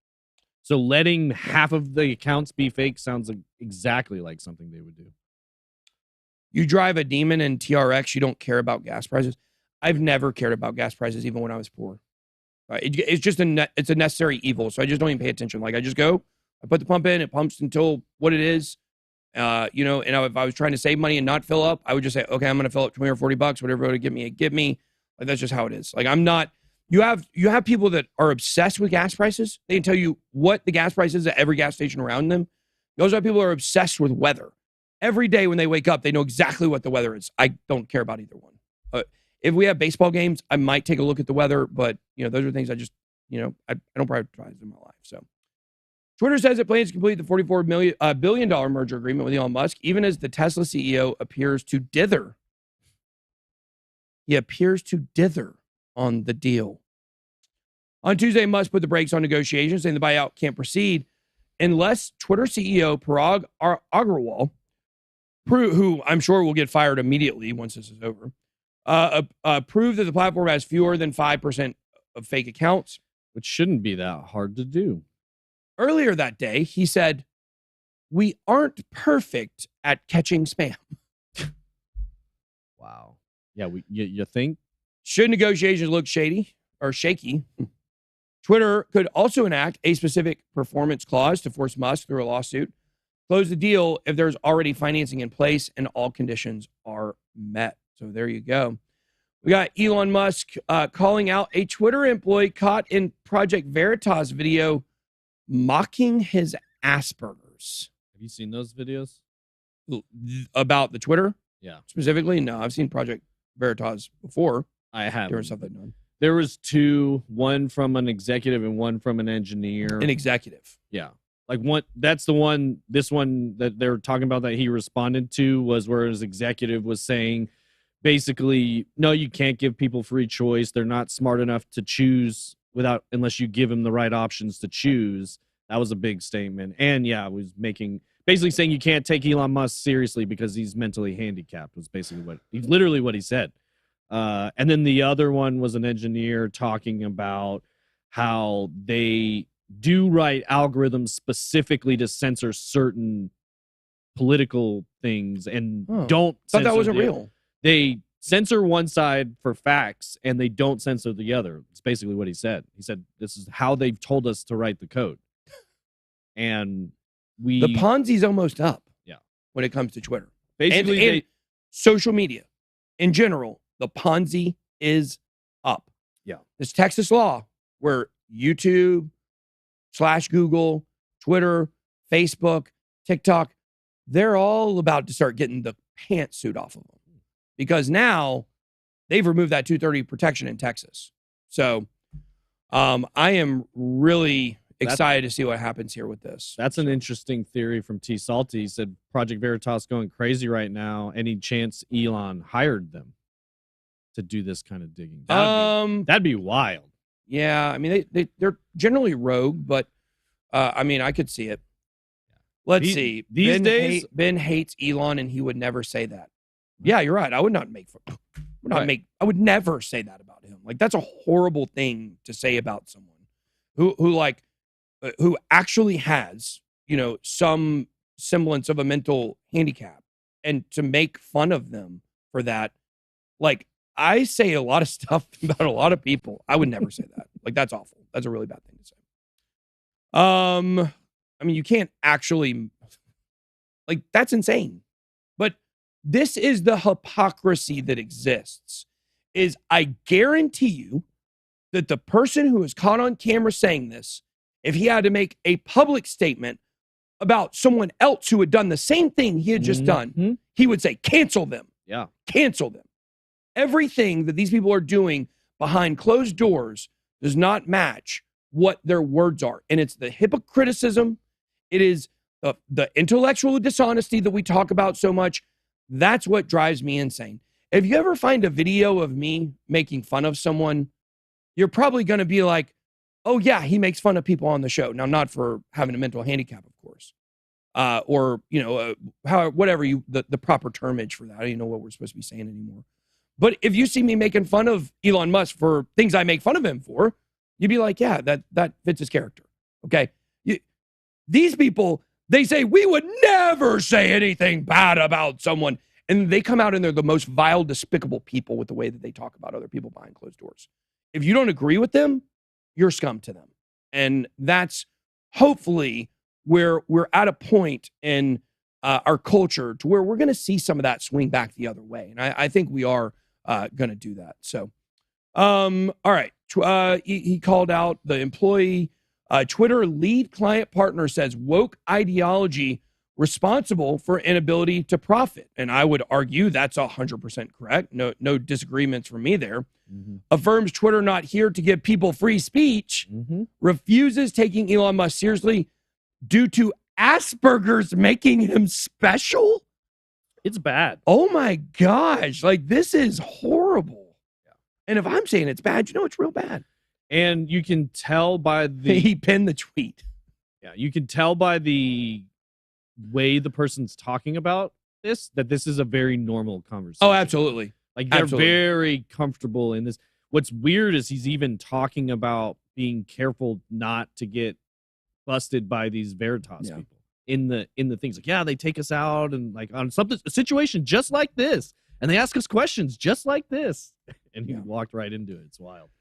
So letting half of the accounts be fake sounds exactly like something they would do. You drive a Demon in TRX, you don't care about gas prices. I've never cared about gas prices, even when I was poor. It's just it's a necessary evil, so I just don't even pay attention. Like, I just go, I put the pump in, it pumps until what it is. And if I was trying to save money and not fill up, I would just say, okay, I'm going to fill up 20 or 40 bucks, whatever it would give me. Like, that's just how it is. Like, I'm not, you have people that are obsessed with gas prices. They can tell you what the gas price is at every gas station around them. You also have people who are obsessed with weather. Every day when they wake up, they know exactly what the weather is. I don't care about either one. If we have baseball games, I might take a look at the weather, but those are things I just, I don't prioritize in my life. So Twitter says it plans to complete the $44 billion merger agreement with Elon Musk, even as the Tesla CEO appears to dither. He appears to dither on the deal. On Tuesday, Musk put the brakes on negotiations, saying the buyout can't proceed unless Twitter CEO Parag Agrawal, who I'm sure will get fired immediately once this is over, prove that the platform has fewer than 5% of fake accounts. Which shouldn't be that hard to do. Earlier that day, he said, "We aren't perfect at catching spam." Wow. Yeah, you think? Should negotiations look shady or shaky, Twitter could also enact a specific performance clause to force Musk through a lawsuit, close the deal if there's already financing in place and all conditions are met. So there you go. We got Elon Musk calling out a Twitter employee caught in Project Veritas video mocking his Asperger's. Have you seen those videos? About the Twitter? Yeah. Specifically? No, I've seen Project Veritas before. I have. Doing stuff they've done. There was two, one from an executive and one from an engineer. An executive. Yeah. Like that's the one, this one that they're talking about that he responded to was where his executive was saying basically, no, you can't give people free choice. They're not smart enough to choose unless you give them the right options to choose. That was a big statement. And yeah, was basically saying you can't take Elon Musk seriously because he's mentally handicapped was basically literally what he said. And then the other one was an engineer talking about how they do write algorithms specifically to censor certain political things and don't thought that wasn't real. They censor one side for facts and they don't censor the other. It's basically what he said. He said this is how they've told us to write the code. And the Ponzi's almost up. Yeah. When it comes to Twitter. Basically and social media in general, the Ponzi is up. Yeah. This Texas law where YouTube / Google, Twitter, Facebook, TikTok, they're all about to start getting the pantsuit off of them because now they've removed that 230 protection in Texas. So I am really excited to see what happens here with this. That's an interesting theory from T Salty. He said Project Veritas going crazy right now. Any chance Elon hired them to do this kind of digging? That'd be wild. Yeah, I mean they're generally rogue, but I mean I could see it. Let's see. These days, Ben hates Elon, and he would never say that. Yeah, you're right. I would not make. I would never say that about him. Like that's a horrible thing to say about someone who actually has some semblance of a mental handicap, and to make fun of them for that. Like I say a lot of stuff about a lot of people. I would never say that. Like that's awful. That's a really bad thing to say. I mean, you can't actually, like, that's insane. But this is the hypocrisy that exists, is I guarantee you that the person who is caught on camera saying this, if he had to make a public statement about someone else who had done the same thing he had just done, he would say, cancel them. Yeah. Cancel them. Everything that these people are doing behind closed doors does not match what their words are. And it's the hypocriticism. It is the intellectual dishonesty that we talk about so much. That's what drives me insane. If you ever find a video of me making fun of someone, you're probably going to be like, oh, yeah, he makes fun of people on the show. Now, not for having a mental handicap, of course. Or, whatever the proper termage for that. I don't even know what we're supposed to be saying anymore. But if you see me making fun of Elon Musk for things I make fun of him for, you'd be like, yeah, that fits his character. Okay. These people, they say, we would never say anything bad about someone. And they come out and they're the most vile, despicable people with the way that they talk about other people behind closed doors. If you don't agree with them, you're scum to them. And that's hopefully where we're at a point in our culture to where we're going to see some of that swing back the other way. And I think we are going to do that. So, all right. He called out the employee. Twitter lead client partner says woke ideology responsible for inability to profit. And I would argue that's 100% correct. No disagreements from me there. Affirms Twitter not here to give people free speech. Refuses taking Elon Musk seriously due to Asperger's making him special. It's bad. Oh my gosh. Like this is horrible. Yeah. And if I'm saying it's bad, it's real bad. And you can tell by the... He pinned the tweet. Yeah, you can tell by the way the person's talking about this, that this is a very normal conversation. Oh, absolutely. Like, they're very comfortable in this. What's weird is he's even talking about being careful not to get busted by these Veritas people in the things. Like, yeah, they take us out and like on a situation just like this. And they ask us questions just like this. And he walked right into it. It's wild.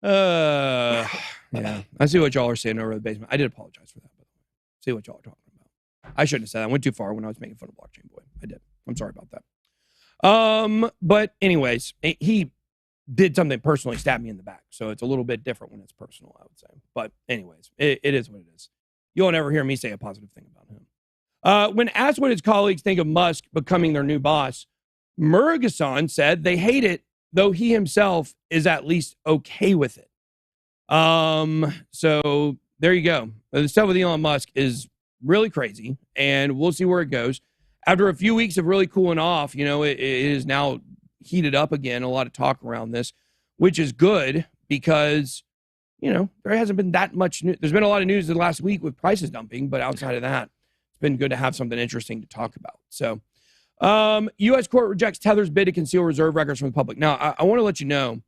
Yeah. I see what y'all are saying over the basement. I did apologize for that, by the way. See what y'all are talking about. I shouldn't have said that. I went too far when I was making fun of Blockchain Boy. I did. I'm sorry about that. But anyways, he did something personally, stabbed me in the back. So it's a little bit different when it's personal, I would say. But anyways, it is what it is. You won't ever hear me say a positive thing about him. When asked what his colleagues think of Musk becoming their new boss, Murugesan said they hate it, though he himself is at least okay with it. So there you go. The stuff with Elon Musk is really crazy, and we'll see where it goes. after a few weeks of really cooling off, it is now heated up again. A lot of talk around this, which is good because, there hasn't been that much news. There's been a lot of news the last week with prices dumping, but outside of that, it's been good to have something interesting to talk about. So, U.S. court rejects Tether's bid to conceal reserve records from the public. Now, I want to let you know,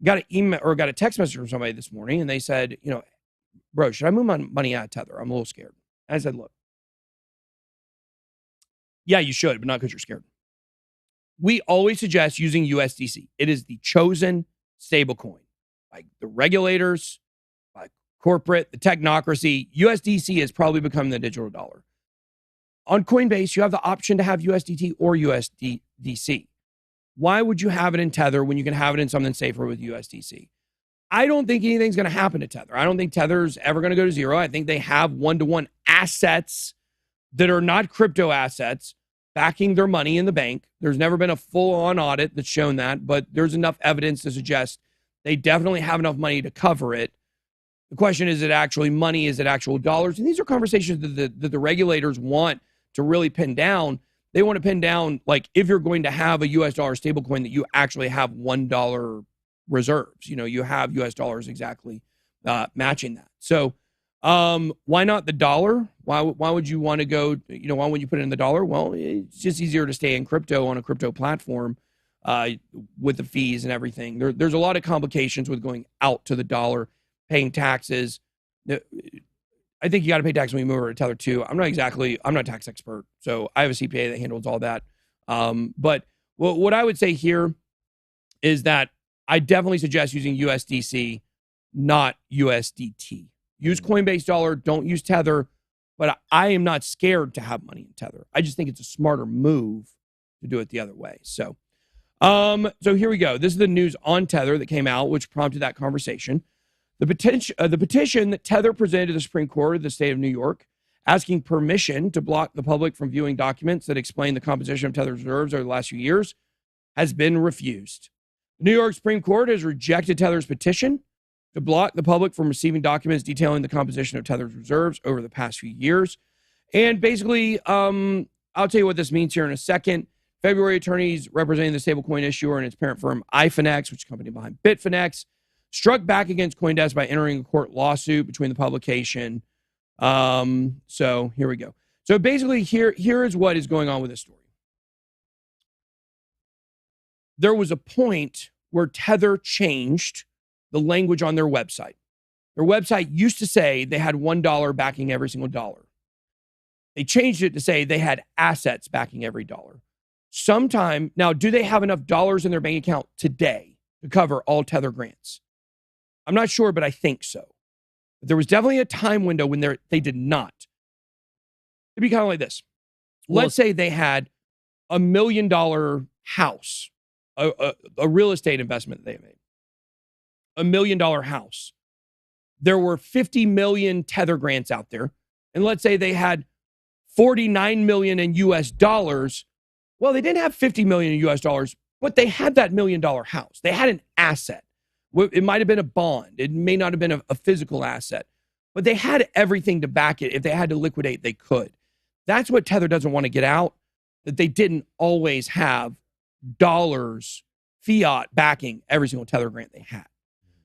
got a text message from somebody this morning, and they said, bro, should I move my money out of Tether? I'm a little scared. I said, look, yeah, you should, but not because you're scared. We always suggest using USDC. It is the chosen stablecoin by the regulators, by corporate, the technocracy. USDC has probably become the digital dollar. On Coinbase, you have the option to have USDT or USDC. Why would you have it in Tether when you can have it in something safer with USDC? I don't think anything's going to happen to Tether. I don't think Tether's ever going to go to zero. I think they have one-to-one assets that are not crypto assets backing their money in the bank. There's never been a full-on audit that's shown that, but there's enough evidence to suggest they definitely have enough money to cover it. The question is it actually money? Is it actual dollars? And these are conversations that the regulators want to really pin down. They want to pin down, like, if you're going to have a US dollar stablecoin, that you actually have $1 reserves. You have US dollars exactly matching that. So why not the dollar? Why would you want to go, why would you put it in the dollar? Well, it's just easier to stay in crypto on a crypto platform with the fees and everything. There's a lot of complications with going out to the dollar, paying taxes. I think you got to pay tax when you move over to Tether too. I'm not a tax expert, so I have a CPA that handles all that. But what I would say here is that I definitely suggest using USDC, not USDT. Use Coinbase dollar, don't use Tether, but I am not scared to have money in Tether. I just think it's a smarter move to do it the other way. So here we go. This is the news on Tether that came out, which prompted that conversation. The petition that Tether presented to the Supreme Court of the state of New York, asking permission to block the public from viewing documents that explain the composition of Tether's reserves over the last few years, has been refused. The New York Supreme Court has rejected Tether's petition to block the public from receiving documents detailing the composition of Tether's reserves over the past few years. And basically, I'll tell you what this means here in a second. February attorneys representing the stablecoin issuer and its parent firm, iFinex, which is a company behind Bitfinex, struck back against CoinDesk by entering a court lawsuit between the publication. So here we go. So basically, here is what is going on with this story. There was a point where Tether changed the language on their website. Their website used to say they had $1 backing every single dollar. They changed it to say they had assets backing every dollar. Now, do they have enough dollars in their bank account today to cover all Tether grants? I'm not sure, but I think so. But there was definitely a time window when they did not. It'd be kind of like this. Let's say they had $1 million house, a real estate investment that they made. $1 million house. There were 50 million Tether grants out there. And let's say they had 49 million in US dollars. Well, they didn't have 50 million in US dollars, but they had that $1 million house. They had an asset. It might have been a bond. It may not have been a physical asset, but they had everything to back it. If they had to liquidate, they could. That's what Tether doesn't want to get out, that they didn't always have dollars, fiat backing every single Tether grant they had.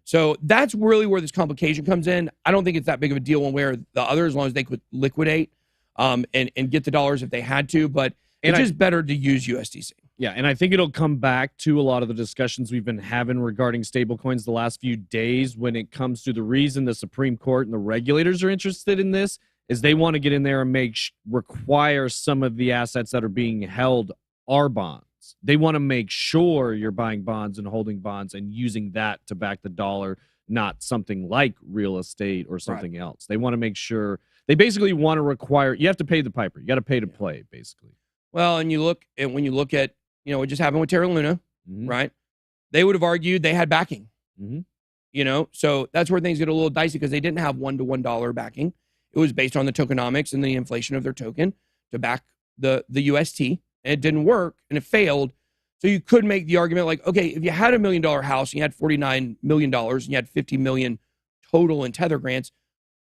So that's really where this complication comes in. I don't think it's that big of a deal one way or the other, as long as they could liquidate and get the dollars if they had to. But it's just better to use USDC. Yeah, and I think it'll come back to a lot of the discussions we've been having regarding stablecoins the last few days when it comes to the reason the Supreme Court and the regulators are interested in this is they want to get in there and require some of the assets that are being held are bonds. They want to make sure you're buying bonds and holding bonds and using that to back the dollar, not something like real estate or something else. They want to make sure, they basically want to require, you have to pay the piper. You got to pay to play, basically. Well, and when you look at, what just happened with Terra Luna, right? They would have argued they had backing, so that's where things get a little dicey because they didn't have $1 backing. It was based on the tokenomics and the inflation of their token to back the UST, and it didn't work and it failed. So you could make the argument like, okay, if you had $1 million house and you had $49 million and you had 50 million total in Tether grants,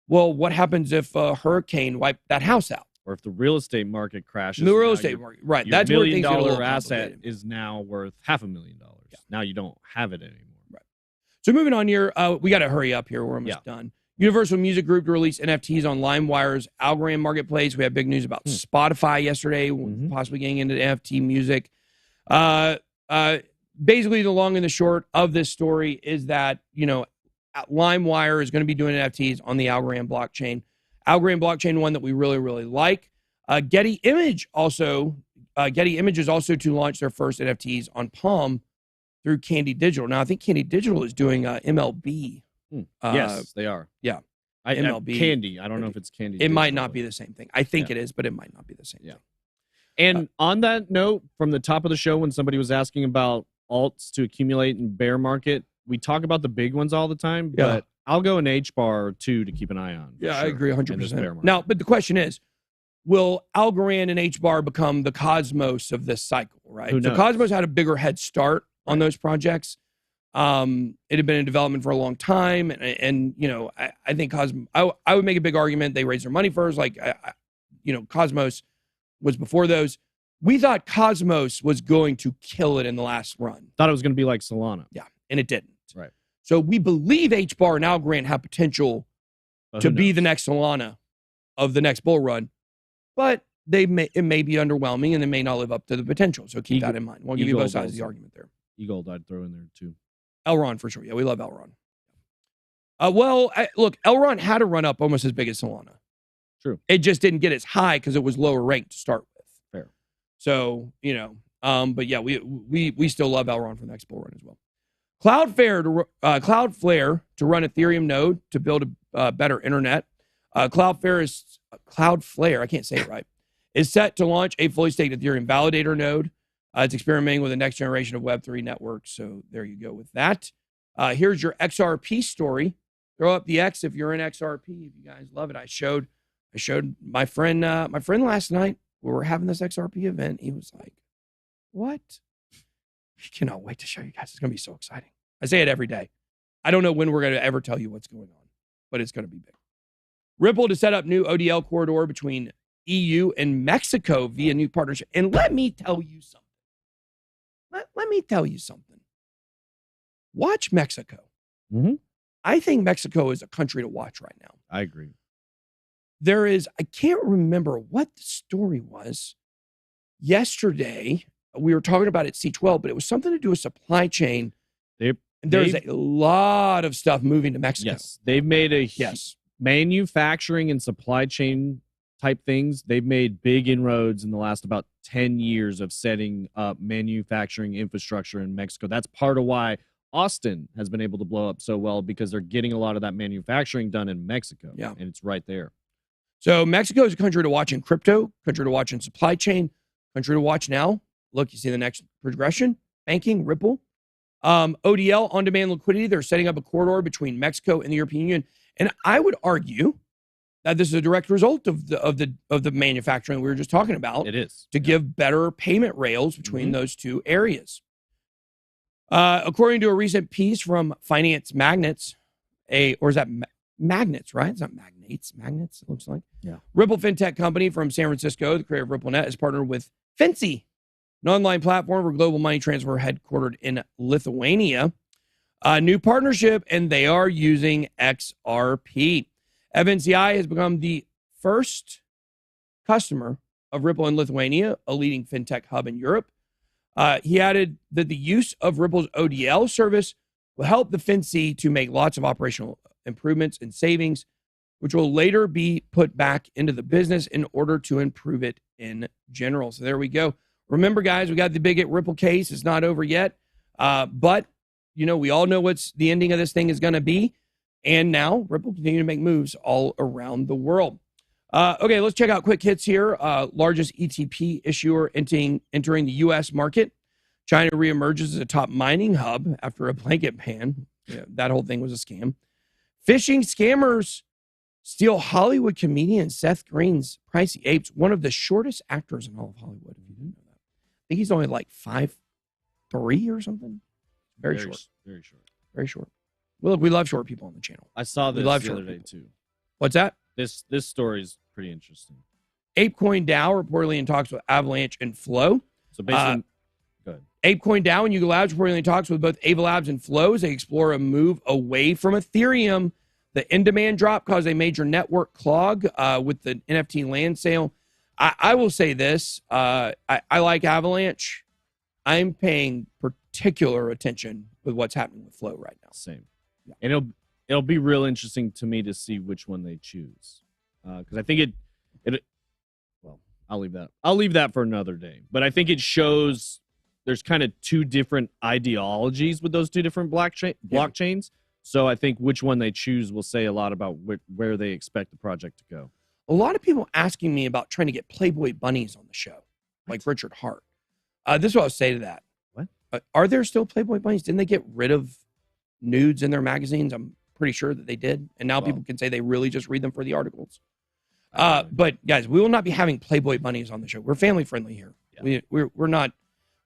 well, what happens if a hurricane wiped that house out? or if the real estate market crashes, The real now estate your- market, right? your That's where things get a $1 little million asset complicated. is now worth $500,000. Now you don't have it anymore. So moving on here, we got to hurry up here. We're almost done. Universal Music Group to release NFTs on LimeWire's Algorand marketplace. We had big news about Spotify yesterday, possibly getting into NFT music. Basically, the long and the short of this story is that, LimeWire is going to be doing NFTs on the Algorand blockchain. Algorand blockchain, one that we really, really like. Getty Images also to launch their first NFTs on Palm through Candy Digital. Now, I think Candy Digital is doing MLB. Yes, they are. Yeah. MLB. Candy. I don't know if it's Candy. It might not be the same thing. I think it is, but it might not be the same thing. And on that note, from the top of the show, when somebody was asking about alts to accumulate in bear market, we talk about the big ones all the time, but I'll go an H-bar or two to keep an eye on. Yeah, I agree in this bear 100%. market. Now, but the question is, will Algorand and H-bar become the Cosmos of this cycle, right? Who So knows? Cosmos had a bigger head start on those projects. It had been in development for a long time. And I think Cosmos, I would make a big argument. They raised their money first. Cosmos was before those. We thought Cosmos was going to kill it in the last run. Thought it was going to be like Solana. Yeah, and it didn't. Right. So we believe H-bar and Algorand have potential But to who be knows? the next Solana of the next bull run, but it may be underwhelming and they may not live up to the potential. So keep that in mind. We'll give you both sides of the argument there. Eagle I'd throw in there too. Elrond for sure. Yeah, we love Elrond. Look, Elrond had a run up almost as big as Solana. True. It just didn't get as high because it was lower ranked to start with. Fair. So, but yeah, we still love Elrond for the next bull run as well. Cloudflare to run Ethereum node to build a better internet. Cloudflare, I can't say it right, is set to launch a fully staked Ethereum validator node. It's experimenting with the next generation of Web3 networks. So there you go with that. Here's your XRP story. Throw up the X if you're in XRP. If you guys love it. I showed my friend last night. We were having this XRP event. He was like, "What? I cannot wait to show you guys. It's going to be so exciting." I say it every day. I don't know when we're going to ever tell you what's going on, but it's going to be big. Ripple to set up new ODL corridor between EU and Mexico via new partnership. And let me tell you something. Let me tell you something. Watch Mexico. Mhm. I think Mexico is a country to watch right now. I agree. I can't remember what the story was. Yesterday, we were talking about it at C12, but it was something to do with supply chain. There's a lot of stuff moving to Mexico. Yes, they've made Yes. manufacturing and supply chain type things. They've made big inroads in the last about 10 years of setting up manufacturing infrastructure in Mexico. That's part of why Austin has been able to blow up so well, because they're getting a lot of that manufacturing done in Mexico. Yeah. And it's right there. So Mexico is a country to watch in crypto, country to watch in supply chain, country to watch now. Look, you see the next progression, banking, Ripple. ODL, on-demand liquidity. They're setting up a corridor between Mexico and the European Union. And I would argue that this is a direct result of the manufacturing we were just talking about. It is. To give better payment rails between those two areas. According to a recent piece from Finance Magnets, or is that Magnets, right? It's not Magnates. Magnets, it looks like. Yeah. Ripple fintech company from San Francisco, the creator of RippleNet, has partnered with Finci, an online platform for global money transfer headquartered in Lithuania. A new partnership, and they are using XRP. FNCI has become the first customer of Ripple in Lithuania, a leading fintech hub in Europe. He added that the use of Ripple's ODL service will help the Finci to make lots of operational improvements and savings, which will later be put back into the business in order to improve it in general. So there we go. Remember, guys, we got the big Ripple case. It's not over yet. But, we all know what's the ending of this thing is going to be. And now Ripple continue to make moves all around the world. Okay, let's check out quick hits here. Largest ETP issuer entering the U.S. market. China reemerges as a top mining hub after a blanket ban. Yeah, that whole thing was a scam. Phishing scammers steal Hollywood comedian Seth Green's pricey apes, one of the shortest actors in all of Hollywood. If you didn't know that, I think he's only like 5'3" or something. Very short. Very short. Very short. Well, we love short people on the channel. I saw We this love the short other day people. too. What's that? This story is pretty interesting. ApeCoin DAO reportedly in talks with Avalanche and Flow. So basically, good. ApeCoin DAO and Yuga Labs reportedly in talks with both Ava Labs and Flow as they explore a move away from Ethereum. The in-demand drop caused a major network clog with the NFT land sale. I will say this. I like Avalanche. I'm paying particular attention with what's happening with Flow right now. Same. Yeah. And it'll be real interesting to me to see which one they choose. Because I think well, I'll leave that for another day. But I think it shows there's kind of two different ideologies with those two different blockchains. So I think which one they choose will say a lot about where they expect the project to go. A lot of people asking me about trying to get Playboy bunnies on the show, like Richard Hart. This is what I'll say to that. What? Are there still Playboy bunnies? Didn't they get rid of nudes in their magazines? I'm pretty sure that they did. And now people can say they really just read them for the articles. But guys, we will not be having Playboy bunnies on the show. We're family friendly here. Yeah. We're not.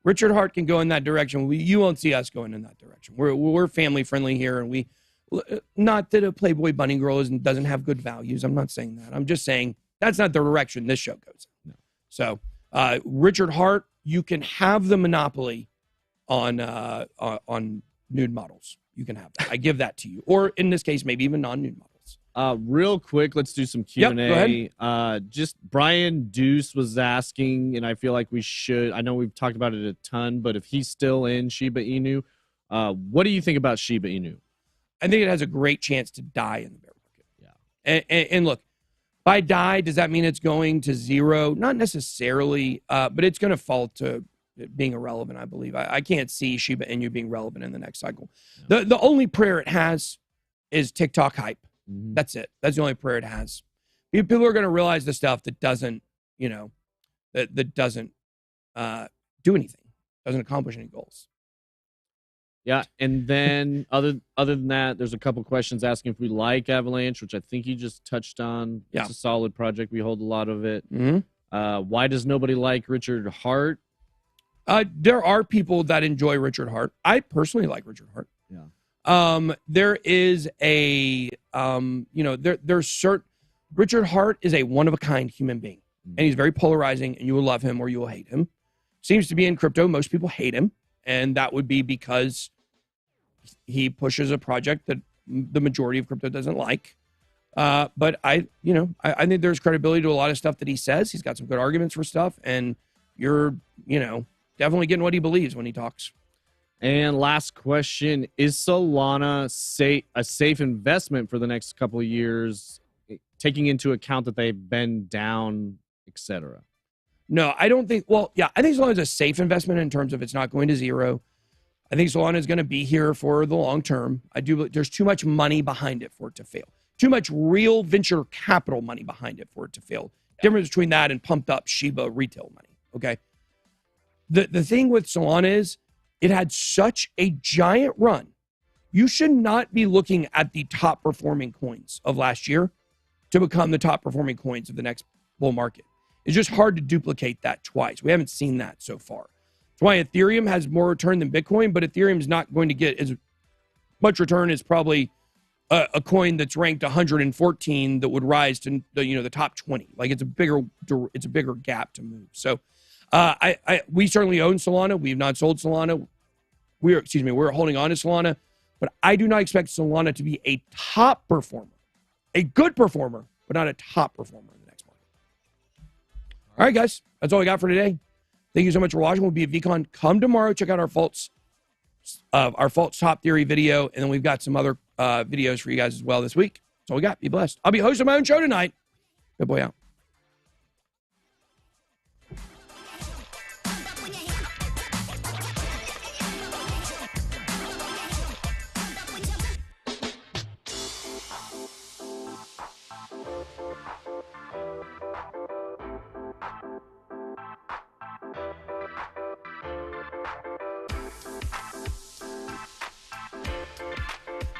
Richard Hart can go in that direction. You won't see us going in that direction. We're family friendly here, and not that a Playboy bunny girl doesn't have good values. I'm not saying that. I'm just saying that's not the direction this show goes. No. So Richard Hart, you can have the monopoly on nude models. You can have that. I give that to you. Or in this case, maybe even non-nude models. Real quick, let's do some Q&A. Yep, go ahead. Just Brian Deuce was asking, and I feel like we should. I know we've talked about it a ton, but if he's still in Shiba Inu, what do you think about Shiba Inu? I think it has a great chance to die in the bear market. Yeah. And look, by die, does that mean it's going to zero? Not necessarily, but it's going to fall to being irrelevant, I believe. I can't see Shiba Inu being relevant in the next cycle. No. The only prayer it has is TikTok hype. Mm-hmm. That's it. That's the only prayer it has. People are going to realize the stuff that doesn't, that doesn't do anything, doesn't accomplish any goals. Yeah, and then other than that, there's a couple questions asking if we like Avalanche, which I think you just touched on. Yeah. It's a solid project. We hold a lot of it. Mm-hmm. Why does nobody like Richard Hart? There are people that enjoy Richard Hart. I personally like Richard Hart. Yeah. There is a, there's certain, Richard Hart is a one-of-a-kind human being, and he's very polarizing, and you will love him or you will hate him. Seems to be in crypto, most people hate him, and that would be because he pushes a project that the majority of crypto doesn't like. But I think there's credibility to a lot of stuff that he says. He's got some good arguments for stuff, and you're, definitely getting what he believes when he talks. And last question, is Solana a safe investment for the next couple of years, taking into account that they've been down, etc.? No, I don't think, I think Solana is a safe investment in terms of it's not going to zero. I think Solana is going to be here for the long term. There's too much money behind it for it to fail. Too much real venture capital money behind it for it to fail. Yeah. Difference between that and pumped up Shiba retail money, okay? The thing with Solana is it had such a giant run. You should not be looking at the top performing coins of last year to become the top performing coins of the next bull market. It's just hard to duplicate that twice. We haven't seen that so far. That's why Ethereum has more return than Bitcoin, but Ethereum is not going to get as much return as probably a coin that's ranked 114 that would rise to the top 20. Like it's a bigger gap to move. So we certainly own Solana. We have not sold Solana. We're holding on to Solana, but I do not expect Solana to be a top performer, a good performer, but not a top performer in the next market. All right, guys, that's all I got for today. Thank you so much for watching. We'll be at VCon. Come tomorrow. Check out our false top theory video, and then we've got some other videos for you guys as well this week. That's all we got. Be blessed. I'll be hosting my own show tonight. Good boy out.